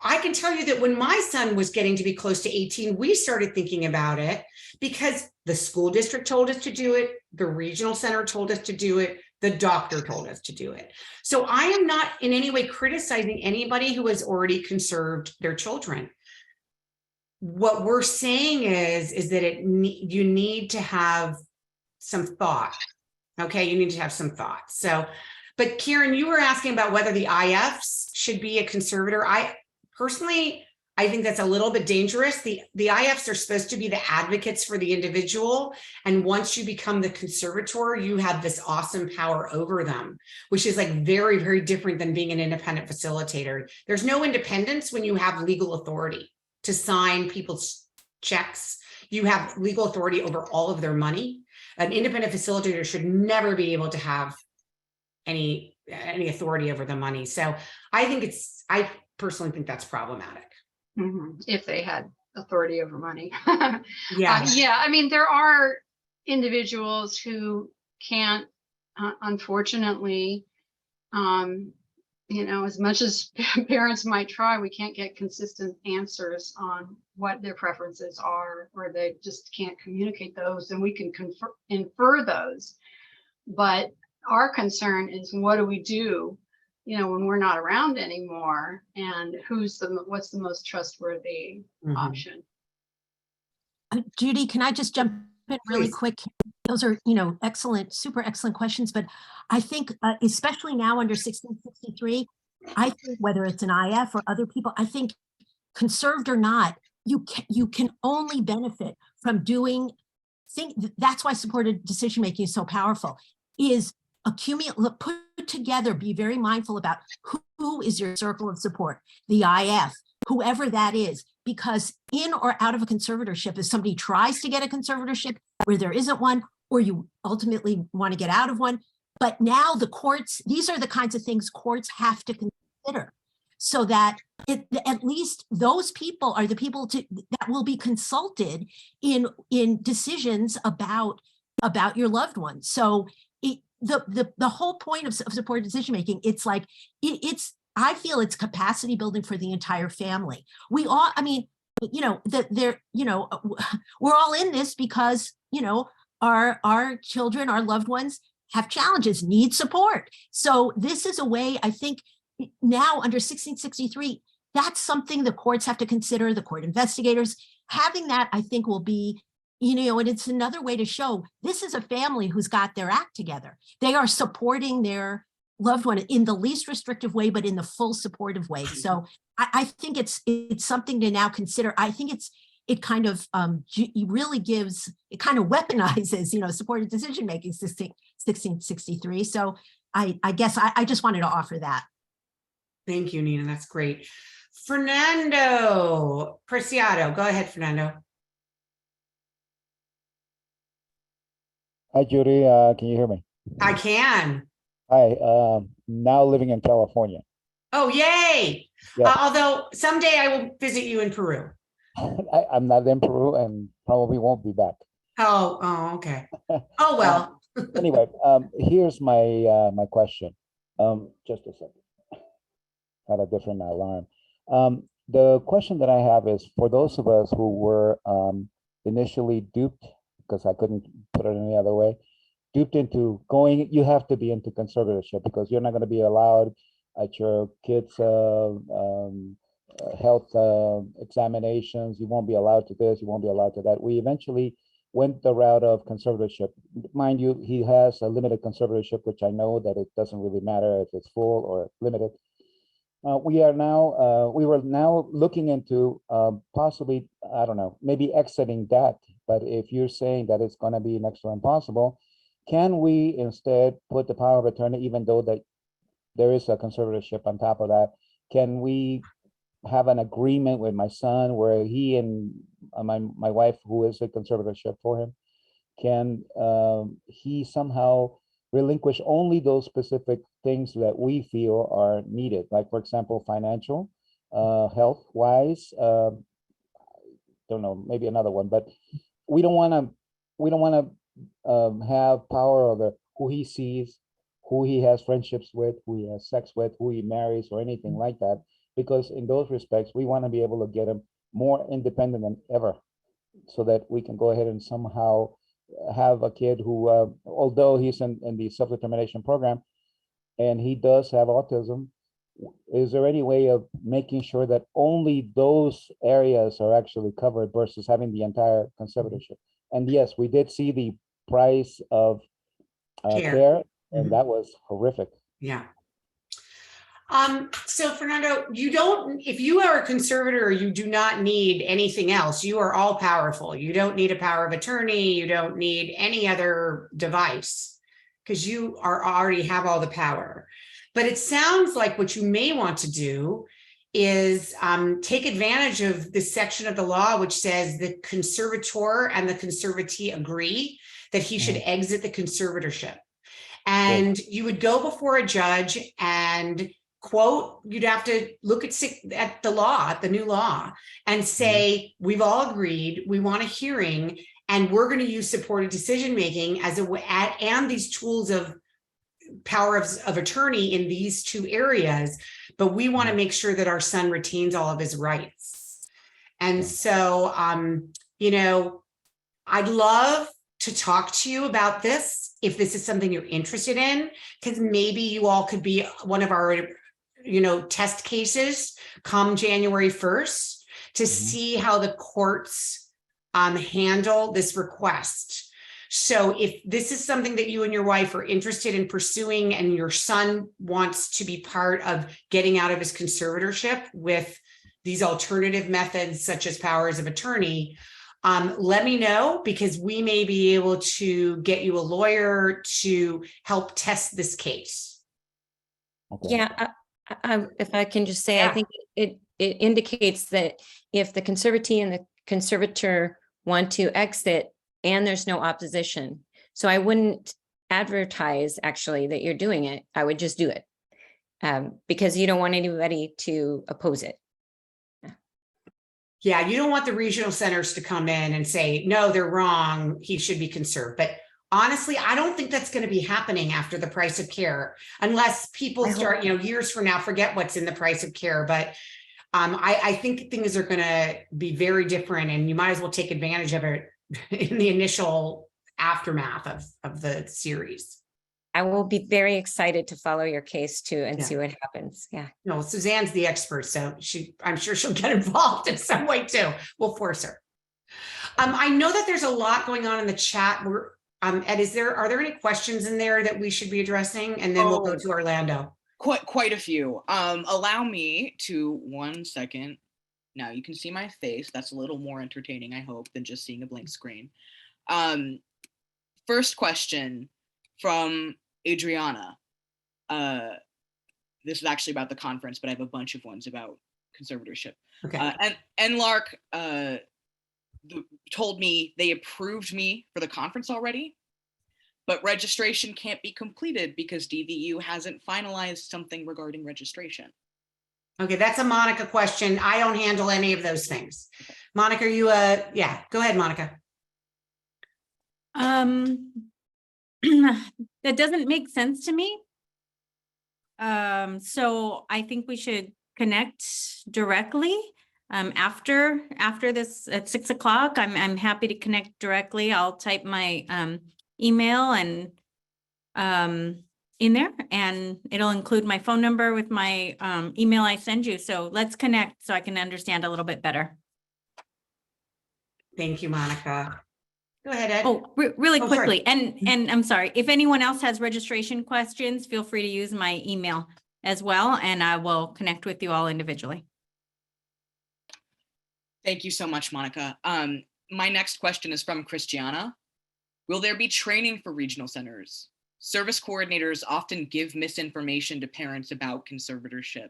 I can tell you that when my son was getting to be close to 18, we started thinking about it because the school district told us to do it. The regional center told us to do it. The doctor told us to do it. So I am not in any way criticizing anybody who has already conserved their children. What we're saying is that you need to have some thought. Okay, you need to have some thought. So, but Karen, you were asking about whether the IFs should be a conservator. I think that's a little bit dangerous. The IFs are supposed to be the advocates for the individual. And once you become the conservator, you have this awesome power over them, which is like very, very different than being an independent facilitator. There's no independence when you have legal authority to sign people's checks. You have legal authority over all of their money. An independent facilitator should never be able to have any authority over the money. So I personally think that's problematic. If they had authority over money. Yeah. Yeah, I mean, there are individuals who can't, unfortunately, you know, as much as parents might try, we can't get consistent answers on what their preferences are, or they just can't communicate those, and we can infer those. But our concern is, what do we do, you know, when we're not around anymore, and what's the most trustworthy option? Judy, can I just jump in really quick? Those are, you know, super excellent questions. But I think, especially now under 1663, I think whether it's an IF or other people, I think conserved or not, you can only benefit from doing think that's why supported decision-making is so powerful, is put together, be very mindful about who is your circle of support, the IF, whoever that is, because in or out of a conservatorship, if somebody tries to get a conservatorship where there isn't one, or you ultimately want to get out of one, but now the courts, these are the kinds of things courts have to consider, so that at least those people are the people that will be consulted in decisions about your loved ones. So the whole point of supported decision making, it's like I feel it's capacity building for the entire family. We all, I mean, you know, we're all in this because, you know, our children, our loved ones have challenges, need support. So this is a way, I think, now under 1663, that's something the courts have to consider, the court investigators. Having that, I think, will be, you know, and it's another way to show this is a family who's got their act together. They are supporting their loved one in the least restrictive way, but in the full supportive way. So I think it's something to now consider. I think it kind of really gives, it kind of weaponizes, you know, supported decision making 1663. So I guess I just wanted to offer that. Thank you, Nina. That's great. Fernando Preciado, go ahead, Fernando. Hi, Judy. Can you hear me? I can. Hi. Now living in California. Oh, yay. Yeah. Although someday I will visit you in Peru. I'm not in Peru and probably won't be back. Oh, okay. Oh, well. Anyway, here's my my question. Just a second. Had a different alarm. The question that I have is for those of us who were initially duped, because I couldn't put it any other way, duped into going, you have to be into conservatorship because you're not going to be allowed at your kids' health examinations. You won't be allowed to this, you won't be allowed to that. We eventually went the route of conservatorship. Mind you, he has a limited conservatorship, which I know that it doesn't really matter if it's full or limited. We were now looking into possibly, I don't know, maybe exiting that. But if you're saying that it's going to be next to impossible, can we instead put the power of attorney, even though that there is a conservatorship on top of that? Can we have an agreement with my son where he and my wife, who is a conservatorship for him, can he somehow relinquish only those specific things that we feel are needed, like, for example, financial, health-wise, don't know, maybe another one, but we don't want to have power over who he sees, who he has friendships with, who he has sex with, who he marries, or anything like that, because in those respects, we want to be able to get him more independent than ever, so that we can go ahead and somehow have a kid who, although he's in the self-determination program, and he does have autism, is there any way of making sure that only those areas are actually covered versus having the entire conservatorship? And yes, we did see the price of care, and that was horrific. Yeah. So Fernando, if you are a conservator, you do not need anything else. You are all powerful. You don't need a power of attorney. You don't need any other device because you already have all the power. But it sounds like what you may want to do is take advantage of this section of the law, which says the conservator and the conservatee agree that he should exit the conservatorship. And you would go before a judge and quote, you'd have to look at the law, at the new law, and say, we've all agreed, we want a hearing, and we're going to use supported decision-making as a way, and these tools of power of attorney in these two areas, but we want to make sure that our son retains all of his rights. And so, you know, I'd love to talk to you about this if this is something you're interested in, because maybe you all could be one of our, you know, test cases come January 1st to see how the courts handle this request. So if this is something that you and your wife are interested in pursuing and your son wants to be part of getting out of his conservatorship with these alternative methods such as powers of attorney, let me know, because we may be able to get you a lawyer to help test this case. Okay. Yeah, if I can just say, I Yeah. think it indicates that if the conservatee and the conservator want to exit and there's no opposition. So I wouldn't advertise actually that you're doing it. I would just do it because you don't want anybody to oppose it. Yeah, you don't want the regional centers to come in and say, no, they're wrong, he should be conserved. But honestly, I don't think that's going to be happening after the price of care, unless people start, years from now, forget what's in the price of care. But I think things are going to be very different, and you might as well take advantage of it in the initial aftermath of the series. I will be very excited to follow your case too and Yeah. see what happens. Yeah. No, Suzanne's the expert, so I'm sure she'll get involved in some way too. We'll force her. I know that there's a lot going on in the chat. Ed, are there any questions in there that we should be addressing? And then we'll go to Orlando. Quite a few. Allow me to 1 second. Now you can see my face. That's a little more entertaining, I hope, than just seeing a blank screen. First question from Adriana. This is actually about the conference, but I have a bunch of ones about conservatorship. Okay. And Lark told me they approved me for the conference already, but registration can't be completed because DVU hasn't finalized something regarding registration. Okay, that's a Monica question. I don't handle any of those things. Monica, yeah, go ahead, Monica. That doesn't make sense to me. So I think we should connect directly after this at 6 o'clock. I'm happy to connect directly. I'll type my email and in there, and it'll include my phone number with my email I send you. So let's connect so I can understand a little bit better. Thank you, Monica. Go ahead, Ed. Oh, really Oh, quickly. sorry. And I'm sorry, if anyone else has registration questions, feel free to use my email as well, and I will connect with you all individually. Thank you so much, Monica. My next question is from Christiana. Will there be training for regional centers? Service coordinators often give misinformation to parents about conservatorship.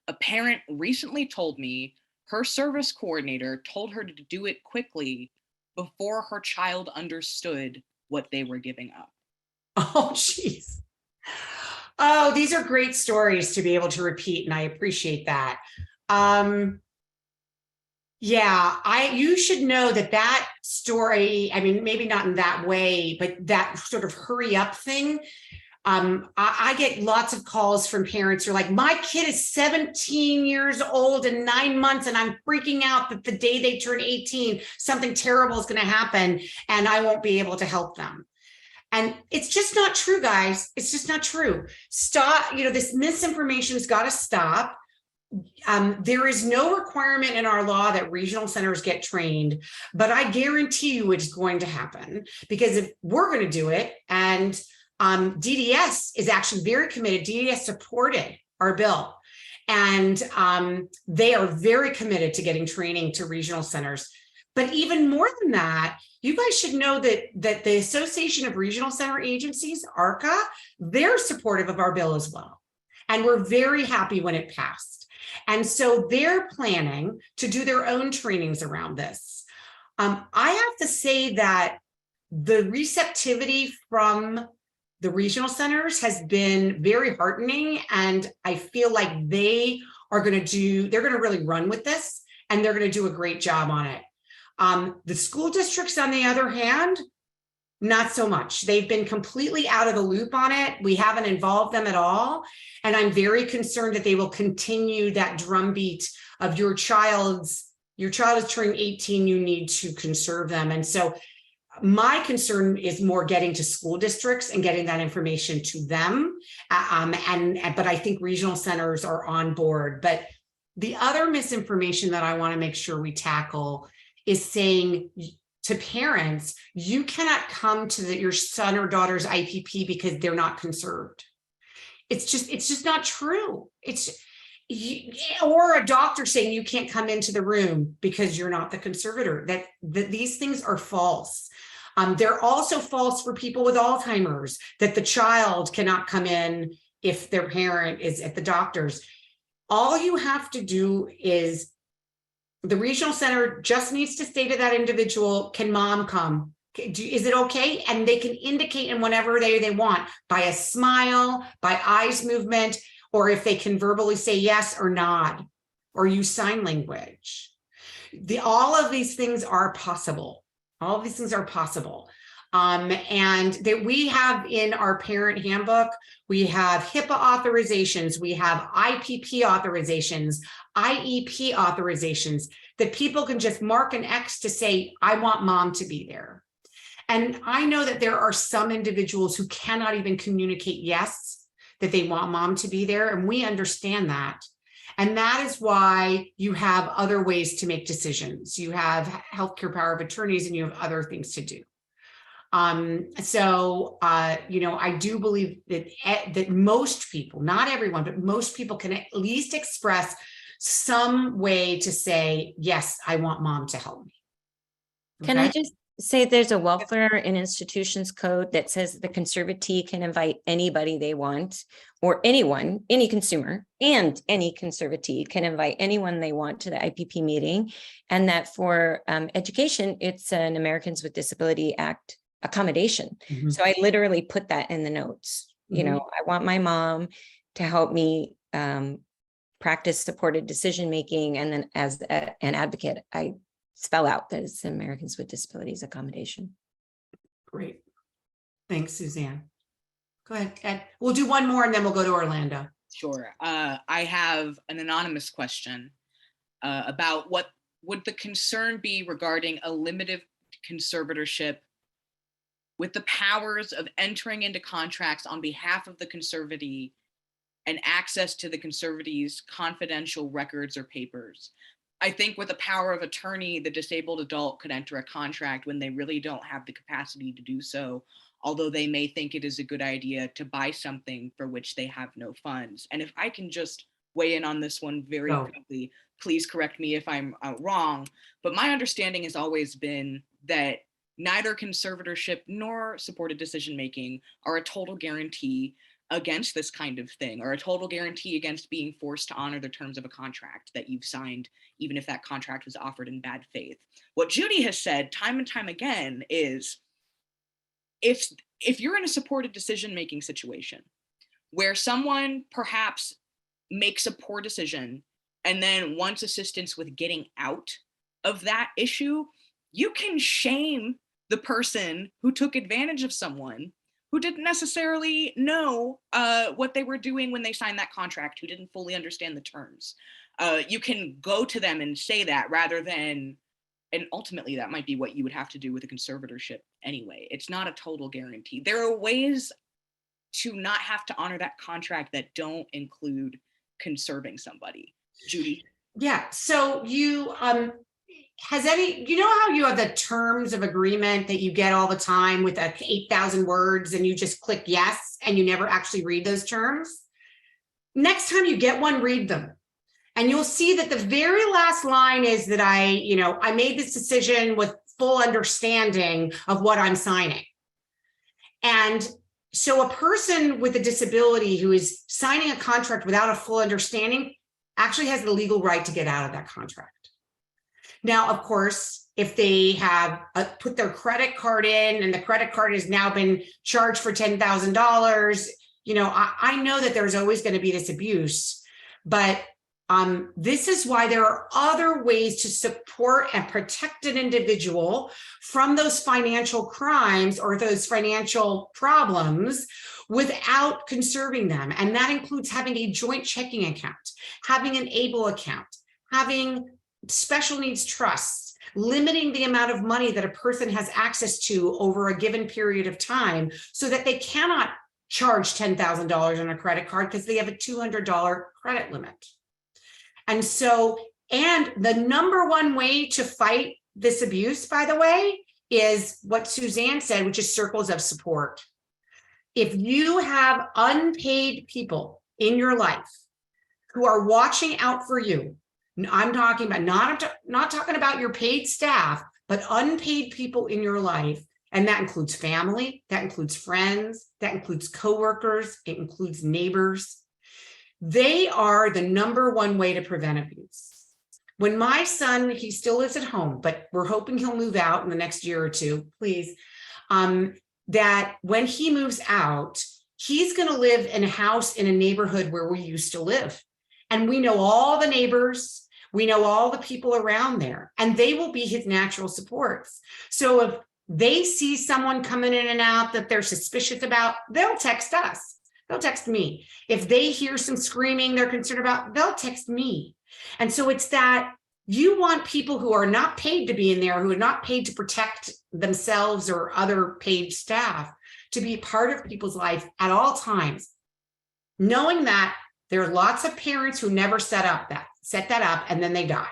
A parent recently told me her service coordinator told her to do it quickly before her child understood what they were giving up. Oh, geez. Oh, these are great stories to be able to repeat, and I appreciate that. Yeah, you should know that story, I mean, maybe not in that way, but that sort of hurry up thing. I get lots of calls from parents who are like, my kid is 17 years old and 9 months, and I'm freaking out that the day they turn 18, something terrible is going to happen and I won't be able to help them. And it's just not true, guys. It's just not true. Stop, this misinformation has got to stop. There is no requirement in our law that regional centers get trained, but I guarantee you it's going to happen, because if we're going to do it, and DDS is actually very committed. DDS supported our bill, and they are very committed to getting training to regional centers. But even more than that, you guys should know that the Association of Regional Center Agencies, ARCA, they're supportive of our bill as well. And we're very happy when it passed. And so they're planning to do their own trainings around this. I have to say that the receptivity from the regional centers has been very heartening, and I feel like they're going to really run with this, and they're going to do a great job on it. The school districts, on the other hand, not so much. They've been completely out of the loop on it. We haven't involved them at all. And I'm very concerned that they will continue that drumbeat of your child is turning 18, you need to conserve them. And so my concern is more getting to school districts and getting that information to them. But I think regional centers are on board. But the other misinformation that I want to make sure we tackle is saying to parents, you cannot come to your son or daughter's IPP because they're not conserved. It's just not true. or a doctor saying you can't come into the room because you're not the conservator. That these things are false. They're also false for people with Alzheimer's, that the child cannot come in if their parent is at the doctor's. All you have to do is the regional center just needs to say to that individual, can mom come? Is it okay? And they can indicate in whatever they want, by a smile, by eyes movement, or if they can verbally say yes or nod, or use sign language. All of these things are possible. All of these things are possible. And that we have in our parent handbook, we have HIPAA authorizations, we have IPP authorizations, IEP authorizations, that people can just mark an X to say, I want mom to be there. And I know that there are some individuals who cannot even communicate yes, that they want mom to be there. And we understand that. And that is why you have other ways to make decisions. You have healthcare power of attorneys and you have other things to do. I do believe that most people, not everyone, but most people can at least express some way to say, yes, I want mom to help me. Can I just say there's a welfare and institutions code that says the conservatee can invite anybody they want, or anyone, any consumer, and any conservatee can invite anyone they want to the IPP meeting. And that for education, it's an Americans with Disability Act accommodation. Mm-hmm. So I literally put that in the notes. Mm-hmm. You know, I want my mom to help me practice supported decision-making. And then as an advocate, I spell out that it's Americans with Disabilities accommodation. Great. Thanks, Suzanne. Go ahead, Ed. We'll do one more and then we'll go to Orlando. Sure. I have an anonymous question about what would the concern be regarding a limited conservatorship with the powers of entering into contracts on behalf of the conservatee and access to the conservatee's confidential records or papers. I think with the power of attorney, the disabled adult could enter a contract when they really don't have the capacity to do so, although they may think it is a good idea to buy something for which they have no funds. And if I can just weigh in on this one very quickly, please correct me if I'm wrong, but my understanding has always been that neither conservatorship nor supported decision-making are a total guarantee against this kind of thing, or a total guarantee against being forced to honor the terms of a contract that you've signed, even if that contract was offered in bad faith. What Judy has said time and time again is, if you're in a supported decision-making situation where someone perhaps makes a poor decision and then wants assistance with getting out of that issue, you can shame the person who took advantage of someone who didn't necessarily know what they were doing when they signed that contract, who didn't fully understand the terms. You can go to them and say that rather than, and ultimately that might be what you would have to do with a conservatorship anyway. It's not a total guarantee. There are ways to not have to honor that contract that don't include conserving somebody. Judy? Yeah, so you, you know how you have the terms of agreement that you get all the time with 8,000 words and you just click yes and you never actually read those terms? Next time you get one, read them. And you'll see that the very last line is that I made this decision with full understanding of what I'm signing. And so a person with a disability who is signing a contract without a full understanding actually has the legal right to get out of that contract. Now, of course, if they have put their credit card in and the credit card has now been charged for $10,000, I know that there's always going to be this abuse, but this is why there are other ways to support and protect an individual from those financial crimes or those financial problems without conserving them. And that includes having a joint checking account, having an ABLE account, having special needs trusts, limiting the amount of money that a person has access to over a given period of time so that they cannot charge $10,000 on a credit card because they have a $200 credit limit. And the number one way to fight this abuse, by the way, is what Suzanne said, which is circles of support. If you have unpaid people in your life who are watching out for you. I'm talking about not talking about your paid staff, but unpaid people in your life. And that includes family, that includes friends, that includes coworkers, it includes neighbors. They are the number one way to prevent abuse. When my son, he still lives at home, but we're hoping he'll move out in the next year or two, please. That when he moves out, he's going to live in a house in a neighborhood where we used to live. And we know all the neighbors, we know all the people around there, and they will be his natural supports. So if they see someone coming in and out that they're suspicious about, they'll text us. They'll text me. If they hear some screaming they're concerned about, they'll text me. And so it's that you want people who are not paid to be in there, who are not paid to protect themselves or other paid staff, to be part of people's life at all times, knowing that there are lots of parents who never set that up, and then they die.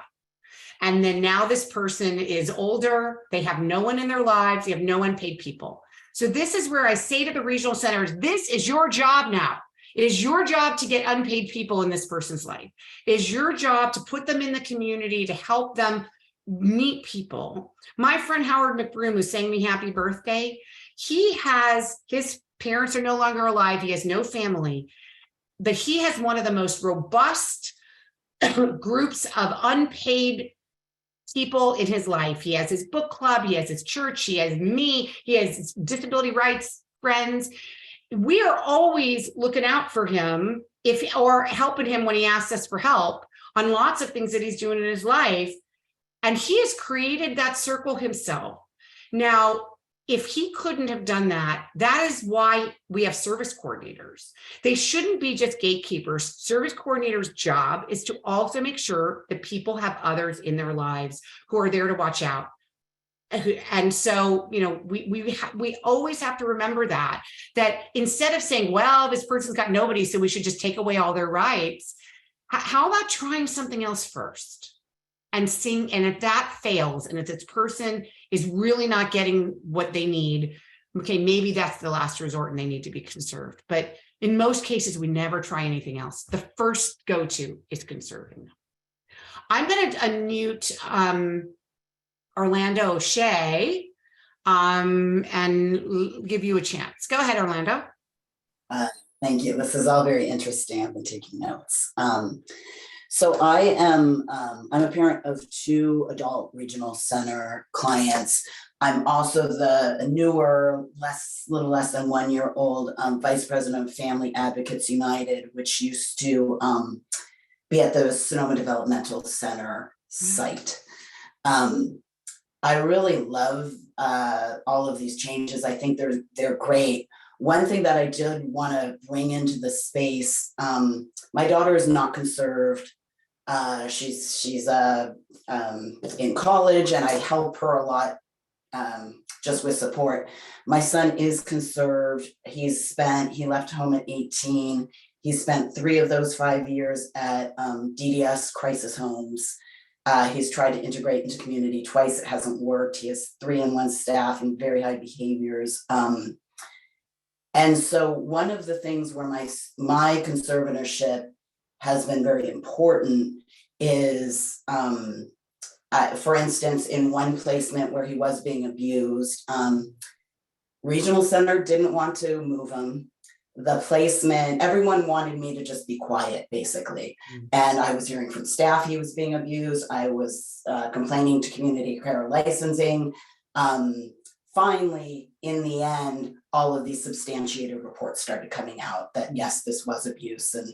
And then now this person is older, they have no one in their lives, they have no unpaid people. So this is where I say to the regional centers, this is your job now. It is your job to get unpaid people in this person's life. It is your job to put them in the community, to help them meet people. My friend Howard McBroom, who sang me happy birthday, his parents are no longer alive. He has no family, but he has one of the most robust groups of unpaid people in his life. He has his book club, he has his church, he has me, he has his disability rights friends. We are always looking out for him or helping him when he asks us for help on lots of things that he's doing in his life. And he has created that circle himself. Now, if he couldn't have done that, that is why we have service coordinators. They shouldn't be just gatekeepers. Service coordinators' job is to also make sure that people have others in their lives who are there to watch out. And so, we always have to remember that instead of saying, well, this person's got nobody, so we should just take away all their rights. How about trying something else first? And if that fails, and if this person is really not getting what they need, okay, maybe that's the last resort and they need to be conserved. But in most cases, we never try anything else. The first go-to is conserving them. I'm going to unmute Orlando O'Shea and give you a chance. Go ahead, Orlando. Thank you. This is all very interesting. I've been taking notes. So I'm a parent of 2 adult regional center clients. I'm also the newer, little less than 1-year-old vice president of Family Advocates United, which used to be at the Sonoma Developmental Center site. I really love all of these changes. I think they're great. One thing that I did want to bring into the space, my daughter is not conserved. She's in college, and I help her a lot just with support. My son is conserved. He left home at 18. He spent 3 of those 5 years at DDS crisis homes. He's tried to integrate into community twice. It hasn't worked. He has 3-in-1 staff and very high behaviors. And so one of the things where my conservatorship has been very important is, for instance, in one placement where he was being abused, regional center didn't want to move him. The placement, everyone wanted me to just be quiet, basically. And I was hearing from staff he was being abused. I was complaining to community care licensing. Finally, in the end, all of these substantiated reports started coming out that yes, this was abuse. And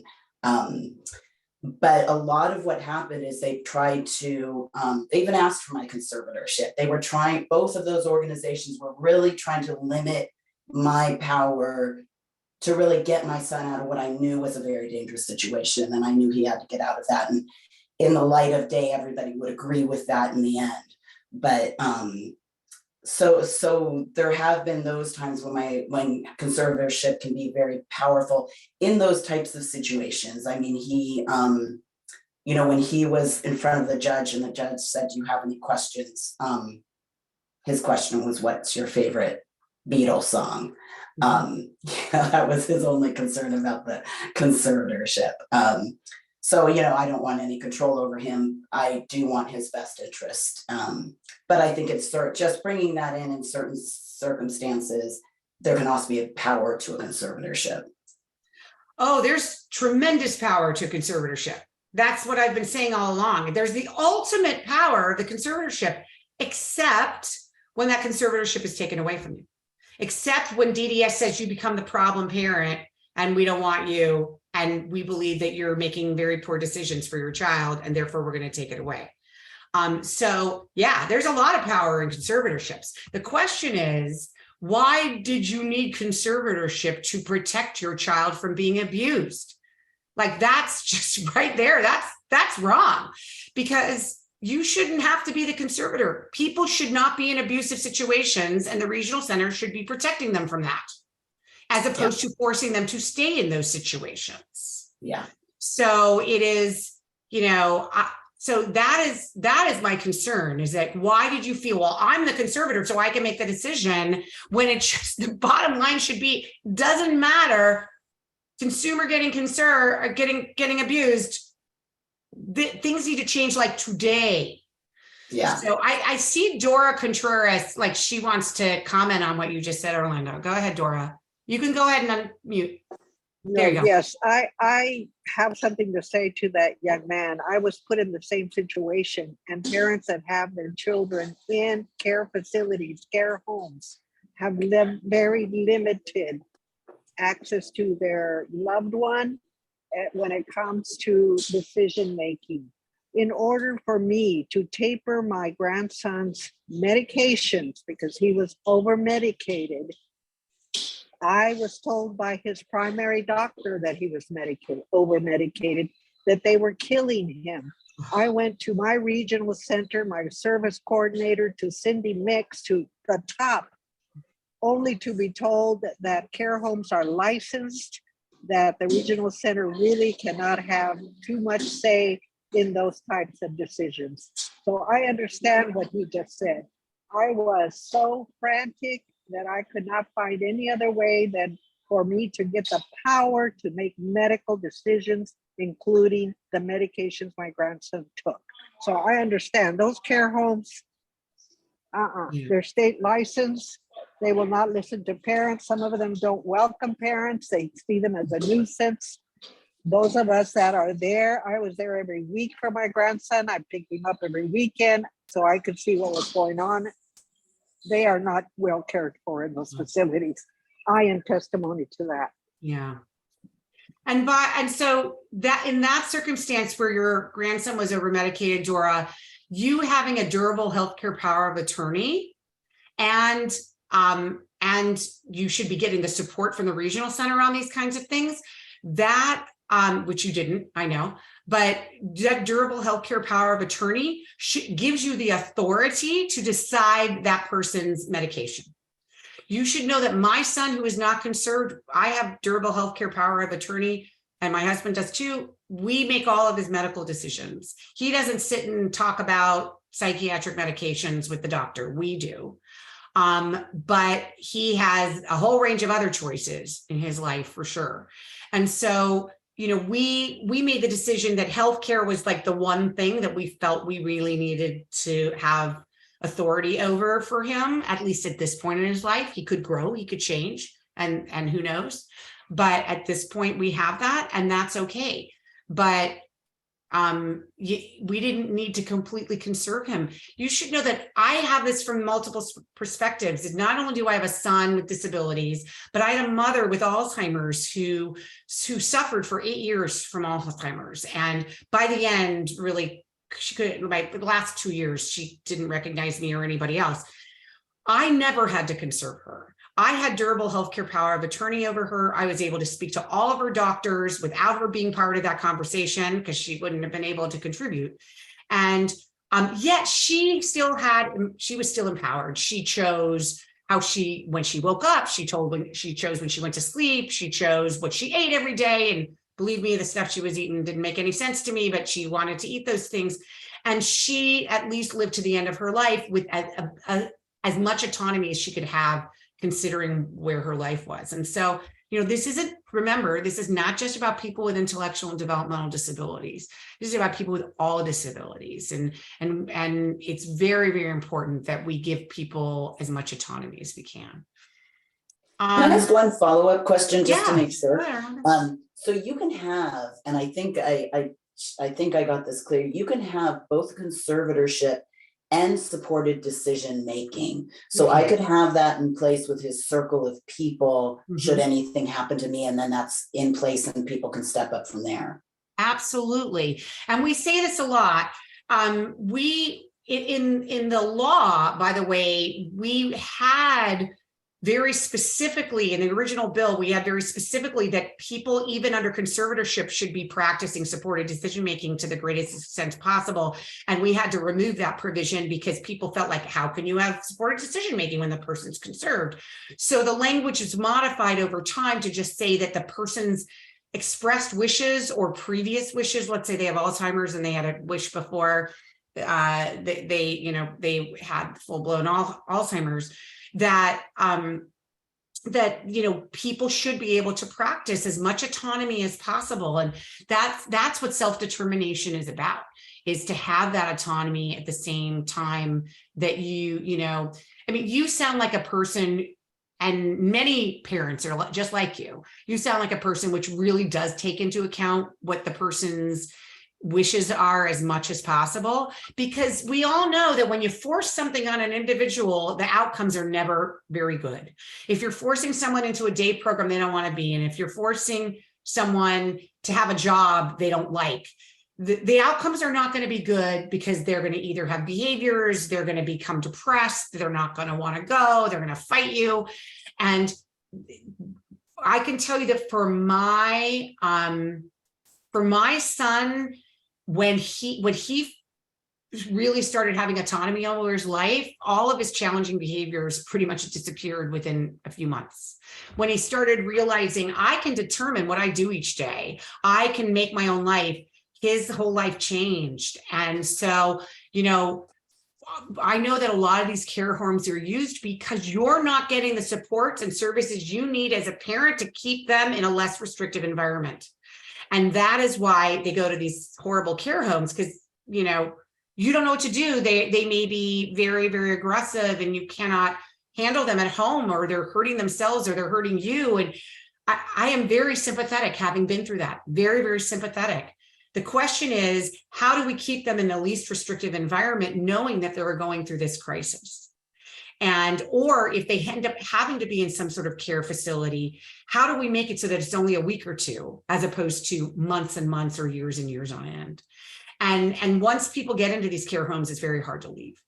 but a lot of what happened is they tried to, they even asked for my conservatorship. They were trying, both of those organizations were really trying to limit my power to really get my son out of what I knew was a very dangerous situation. And I knew he had to get out of that. And in the light of day, everybody would agree with that in the end. But so there have been those times when conservatorship can be very powerful in those types of situations. I mean, he, when he was in front of the judge and the judge said, "Do you have any questions?" His question was, "What's your favorite Beatles song?" That was his only concern about the conservatorship. So, I don't want any control over him. I do want his best interest. But I think it's just bringing that in certain circumstances, there can also be a power to a conservatorship. Oh, there's tremendous power to conservatorship. That's what I've been saying all along. There's the ultimate power, the conservatorship, except when that conservatorship is taken away from you. Except when DDS says you become the problem parent and we don't want you, and we believe that you're making very poor decisions for your child, and therefore we're going to take it away. So yeah, there's a lot of power in conservatorships. The question is, why did you need conservatorship to protect your child from being abused? Like, that's just right there. That's wrong, because you shouldn't have to be the conservator. People should not be in abusive situations, and the regional center should be protecting them from that, as opposed to forcing them to stay in those situations. Yeah. So it is, so that is my concern, is that why did you feel, well, I'm the conservator, so I can make the decision, when it's just, the bottom line should be, doesn't matter, consumer getting getting abused, things need to change like today. Yeah. So I see Dora Contreras, like she wants to comment on what you just said, Orlando. Go ahead, Dora. You can go ahead and unmute. There you go. Yes, I have something to say to that young man. I was put in the same situation, and parents that have their children in care facilities, care homes, have very limited access to their loved one when it comes to decision making. In order for me to taper my grandson's medications, because he was over medicated, I was told by his primary doctor that he was over medicated, that they were killing him. I went to my regional center, my service coordinator, to Cindy Mix, to the top, only to be told that care homes are licensed, that the regional center really cannot have too much say in those types of decisions. So I understand what he just said. I was so frantic that I could not find any other way than for me to get the power to make medical decisions, including the medications my grandson took. So I understand those care homes, they're state licensed. They will not listen to parents. Some of them don't welcome parents. They see them as a nuisance. Those of us that are there, I was there every week for my grandson. I picked him up every weekend so I could see what was going on. They are not well cared for in those facilities. I am testimony to that. Yeah. And so that in that circumstance where your grandson was over medicated, Dora, you having a durable healthcare power of attorney, and you should be getting the support from the regional center on these kinds of things, that which you didn't, I know, but that durable healthcare power of attorney gives you the authority to decide that person's medication. You should know that my son, who is not conserved, I have durable healthcare power of attorney, and my husband does too. We make all of his medical decisions. He doesn't sit and talk about psychiatric medications with the doctor. We do. But he has a whole range of other choices in his life, for sure. And so, we made the decision that healthcare was like the one thing that we felt we really needed to have authority over for him, at least at this point in his life. He could grow, he could change, and who knows. But at this point we have that, and that's okay. But we didn't need to completely conserve him. You should know that I have this from multiple perspectives. Not only do I have a son with disabilities, but I had a mother with Alzheimer's who suffered for 8 years from Alzheimer's. And by the end, really, she couldn't, the last 2 years, she didn't recognize me or anybody else. I never had to conserve her. I had durable healthcare power of attorney over her. I was able to speak to all of her doctors without her being part of that conversation, because she wouldn't have been able to contribute. And yet she was still empowered. She chose when she woke up, she chose when she went to sleep, she chose what she ate every day. And believe me, the stuff she was eating didn't make any sense to me, but she wanted to eat those things. And she at least lived to the end of her life with as much autonomy as she could have, considering where her life was. And so this isn't, remember, this is not just about people with intellectual and developmental disabilities. This is about people with all disabilities. And it's very, very important that we give people as much autonomy as we can. Can I ask one follow-up question just to make sure? Sure. So you can have, and I think I got this clear, you can have both conservatorship and supported decision-making. So I could have that in place with his circle of people, should anything happen to me, and then that's in place and people can step up from there. Absolutely. And we say this a lot. In the law, by the way, we had very specifically in the original bill, we had very specifically that people, even under conservatorship, should be practicing supported decision-making to the greatest extent possible. And we had to remove that provision because people felt like, how can you have supported decision-making when the person's conserved? So the language is modified over time to just say that the person's expressed wishes or previous wishes, let's say they have Alzheimer's and they had a wish before they had full-blown Alzheimer's, that people should be able to practice as much autonomy as possible. And that's what self-determination is about, is to have that autonomy at the same time that you sound like a person, and many parents are just like you sound like a person which really does take into account what the person's wishes are as much as possible, because we all know that when you force something on an individual, the outcomes are never very good. If you're forcing someone into a day program they don't want to be in, if you're forcing someone to have a job they don't like, the outcomes are not going to be good, because they're going to either have behaviors, they're going to become depressed, they're not going to want to go, they're going to fight you. And I can tell you that for my son, when he really started having autonomy over his life, all of his challenging behaviors pretty much disappeared within a few months. When he started realizing, I can determine what I do each day, I can make my own life, his whole life changed. And so, I know that a lot of these care homes are used because you're not getting the supports and services you need as a parent to keep them in a less restrictive environment. And that is why they go to these horrible care homes, because, you don't know what to do. They may be very, very aggressive and you cannot handle them at home, or they're hurting themselves or they're hurting you. And I am very sympathetic, having been through that, very, very sympathetic. The question is, how do we keep them in the least restrictive environment, knowing that they're going through this crisis? Or if they end up having to be in some sort of care facility, how do we make it so that it's only a week or two, as opposed to months and months or years and years on end? And once people get into these care homes, it's very hard to leave.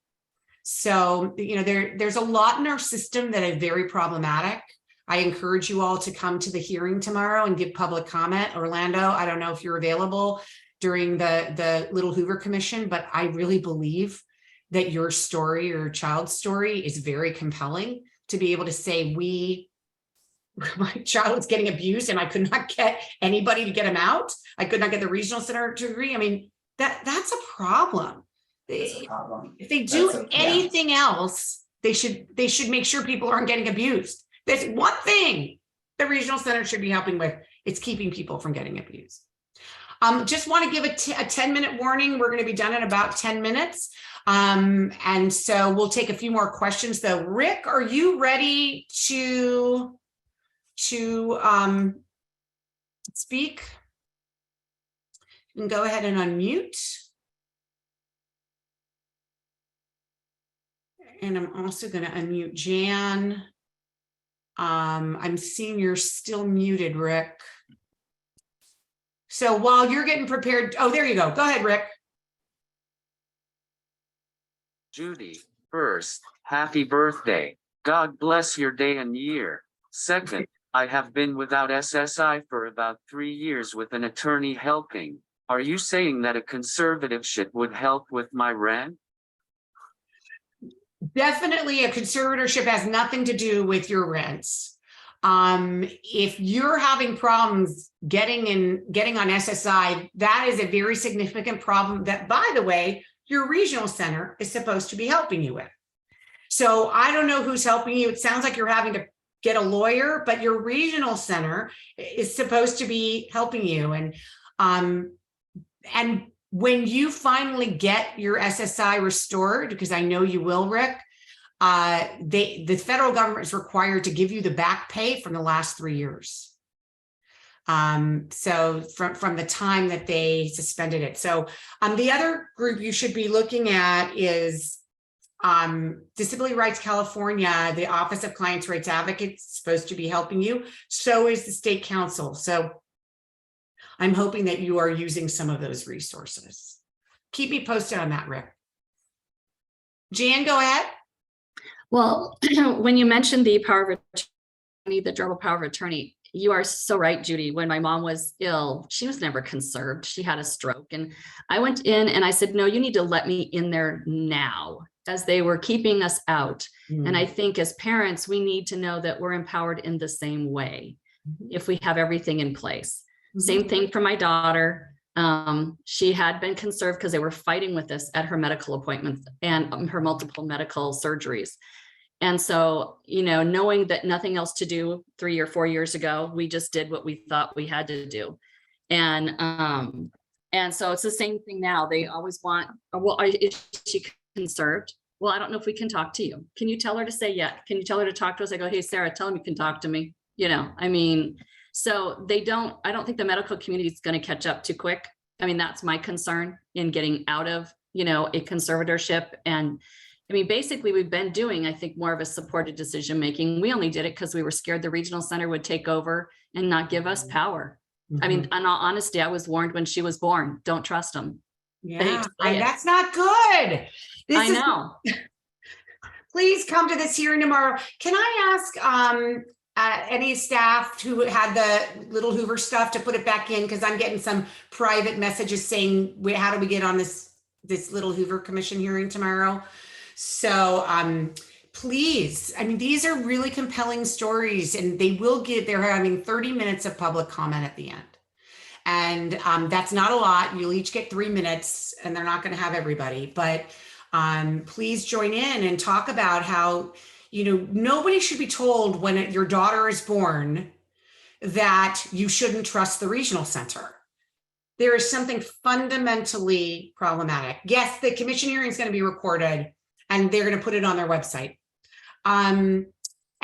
So, there's a lot in our system that are very problematic. I encourage you all to come to the hearing tomorrow and give public comment. Orlando, I don't know if you're available during the Little Hoover Commission, but I really believe that your story, your child's story, is very compelling to be able to say, my child was getting abused and I could not get anybody to get him out. I could not get the regional center to agree. I mean, that's a problem. If they do anything else, they should make sure people aren't getting abused. There's one thing the regional center should be helping with. It's keeping people from getting abused. Just want to give a 10-minute warning. We're going to be done in about 10 minutes. And so we'll take a few more questions though. Rick, are you ready to speak? You can go ahead and unmute. And I'm also going to unmute Jan. I'm seeing you're still muted, Rick. So while you're getting prepared, oh, there you go. Go ahead, Rick. Judy, first, happy birthday. God bless your day and year. Second, I have been without SSI for about 3 years with an attorney helping. Are you saying that a conservatorship would help with my rent? Definitely a conservatorship has nothing to do with your rents. If you're having problems getting on SSI, that is a very significant problem that, by the way, your regional center is supposed to be helping you with. So I don't know who's helping you. It sounds like you're having to get a lawyer, but your regional center is supposed to be helping you. And when you finally get your SSI restored, because I know you will, Rick, the federal government is required to give you the back pay from the last 3 years. So from the time that they suspended it. So the other group you should be looking at is Disability Rights California. The Office of Clients' Rights Advocate is supposed to be helping you. So is the State Council. So I'm hoping that you are using some of those resources. Keep me posted on that, Rick. Jan, go ahead. Well, when you mentioned the power of attorney, the durable power of attorney, you are so right, Judy. When my mom was ill, she was never conserved. She had a stroke. And I went in and I said, no, you need to let me in there now, as they were keeping us out. And I think as parents, we need to know that we're empowered in the same way if we have everything in place. Same thing for my daughter. She had been conserved because they were fighting with us at her medical appointments and her multiple medical surgeries. And so, you know, knowing that nothing else to do 3 or 4 years ago, we just did what we thought we had to do. And so it's the same thing now. They always want, well, is she conserved? Well, I don't know if we can talk to you. Can you tell her to say yeah? Can you tell her to talk to us? I go, hey, Sarah, tell him you can talk to me. You know, I mean, so I don't think the medical community is going to catch up too quick. I mean, that's my concern in getting out of, you know, a conservatorship. And I mean, basically we've been doing, I think, more of a supported decision-making. We only did it because we were scared the regional center would take over and not give us power. I mean, in all honesty, I was warned when she was born, don't trust them. Yeah, that's not good. I know. Please come to this hearing tomorrow. Can I ask any staff who had the little Hoover stuff to put it back in? Because I'm getting some private messages saying, how do we get on this little Hoover Commission hearing tomorrow? So please, I mean, these are really compelling stories, and they're having 30 minutes of public comment at the end. And that's not a lot. You'll each get 3 minutes, and they're not going to have everybody, but please join in and talk about how, you know, nobody should be told when your daughter is born that you shouldn't trust the regional center. There is something fundamentally problematic. Yes, the commission hearing is going to be recorded, and they're going to put it on their website.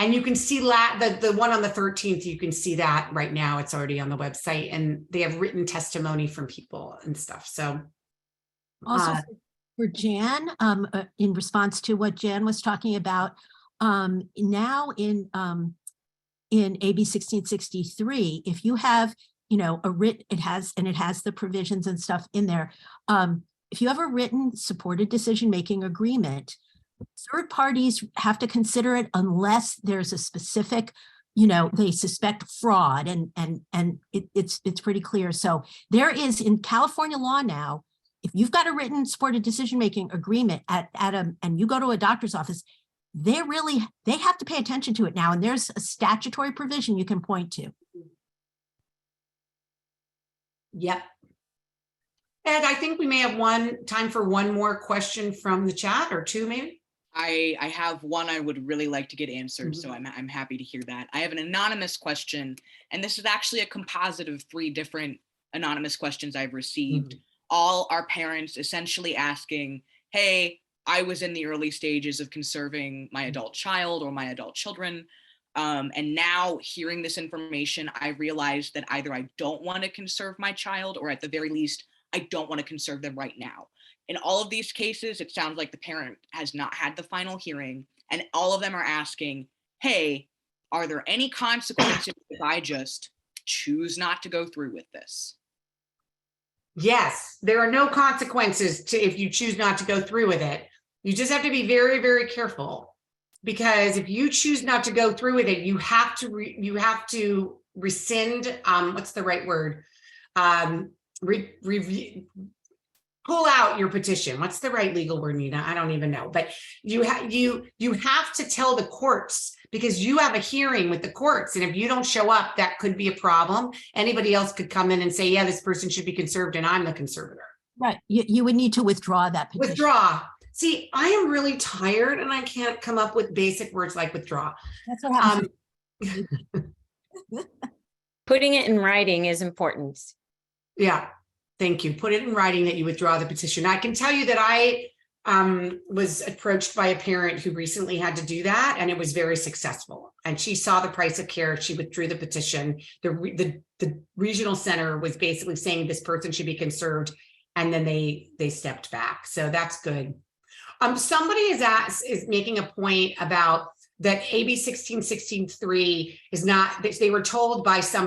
And you can see the one on the 13th, you can see that right now. It's already on the website, and they have written testimony from people and stuff. So also for Jan, in response to what Jan was talking about, now in AB 1663, if you have, you know, it has the provisions and stuff in there. If you have a written supported decision-making agreement, third parties have to consider it unless there's a specific, you know, they suspect fraud, and it's pretty clear. So there is, in California law now, if you've got a written supported decision-making agreement and you go to a doctor's office, they have to pay attention to it now. And there's a statutory provision you can point to. Yep. Ed, I think we may have time for one more question from the chat, or two maybe. I have one I would really like to get answered, so I'm happy to hear that. I have an anonymous question, and this is actually a composite of 3 different anonymous questions I've received. All are parents essentially asking, hey, I was in the early stages of conserving my adult child or my adult children, and now hearing this information, I realized that either I don't want to conserve my child, or at the very least, I don't want to conserve them right now. In all of these cases, it sounds like the parent has not had the final hearing, and all of them are asking, hey, are there any consequences if I just choose not to go through with this? Yes, there are no consequences if you choose not to go through with it. You just have to be very, very careful, because if you choose not to go through with it, you have to rescind. What's the right word? Pull out your petition. What's the right legal word, Nina? I don't even know. But you have to tell the courts, because you have a hearing with the courts, and if you don't show up, that could be a problem. Anybody else could come in and say, yeah, this person should be conserved, and I'm the conservator. Right. You would need to withdraw that petition. Withdraw. See, I am really tired, and I can't come up with basic words like withdraw. That's what happens. Putting it in writing is important. Yeah, thank you. Put it in writing that you withdraw the petition. I can tell you that I was approached by a parent who recently had to do that, and it was very successful. And she saw the price of care. She withdrew the petition. The regional center was basically saying this person should be conserved, and then they stepped back. So that's good. Somebody is making a point about that AB 1616.3 is not, they were told by some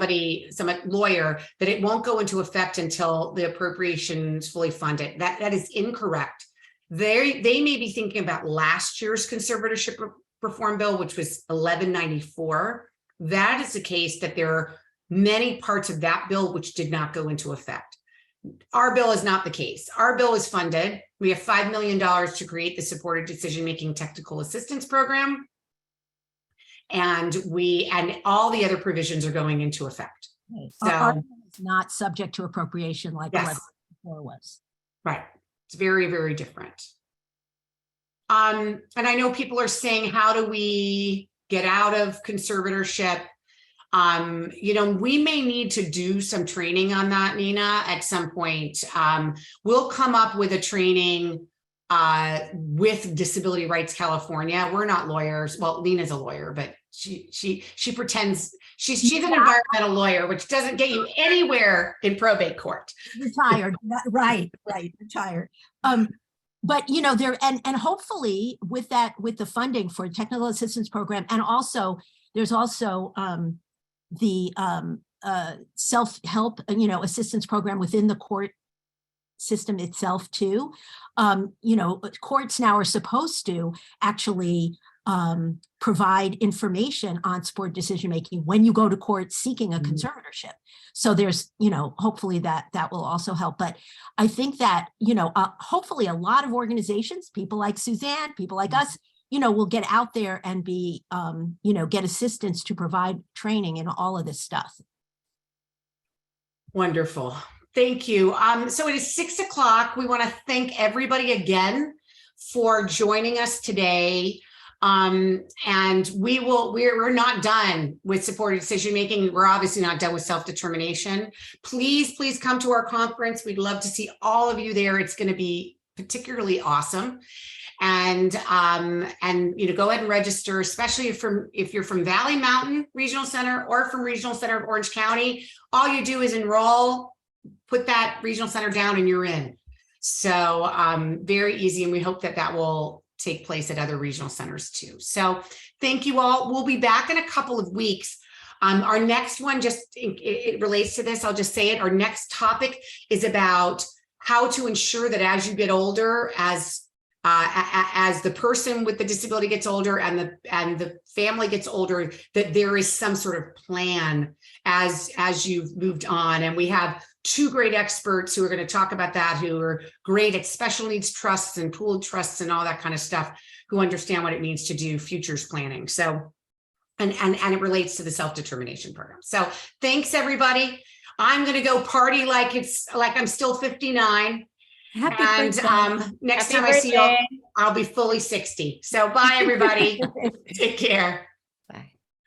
lawyer that it won't go into effect until the appropriations fully funded. That is incorrect. They may be thinking about last year's conservatorship reform bill, which was 1194. That is the case that there are many parts of that bill which did not go into effect. Our bill is not the case. Our bill is funded. We have $5 million to create the supported decision-making technical assistance program. And all the other provisions are going into effect. So Our bill is not subject to appropriation like 1194 was. Right. It's very, very different. And I know people are saying, how do we get out of conservatorship? We may need to do some training on that, Nina, at some point. We'll come up with a training with Disability Rights California. We're not lawyers. Well, Nina's a lawyer, but she pretends she's an environmental lawyer, which doesn't get you anywhere in probate court. Retired, right, retired. But there and hopefully with the funding for technical assistance program, and also there's also the self-help assistance program within the court system itself too. Courts now are supposed to actually provide information on supported decision-making when you go to court seeking a conservatorship. So there's, hopefully that will also help. But I think that, hopefully a lot of organizations, people like Suzanne, people like us, will get out there and be, get assistance to provide training in all of this stuff. Wonderful. Thank you. So it is 6 o'clock. We want to thank everybody again for joining us today. And we're not done with supported decision making. We're obviously not done with self-determination. Please come to our conference. We'd love to see all of you there. It's going to be particularly awesome. And go ahead and register, especially if you're from Valley Mountain Regional Center or from Regional Center of Orange County. All you do is enroll, put that regional center down, and you're in. So very easy, and we hope that will take place at other regional centers too. So thank you all. We'll be back in a couple of weeks. Our next one, it relates to this, I'll just say it. Our next topic is about how to ensure that as you get older, as the person with the disability gets older and the family gets older, that there is some sort of plan as you've moved on. And we have two great experts who are going to talk about that, who are great at special needs trusts and pooled trusts and all that kind of stuff, who understand what it means to do futures planning. So, and it relates to the self-determination program. So thanks everybody. I'm going to go party like I'm still 59. Next time I see you, I'll be fully 60. So bye everybody. Take care.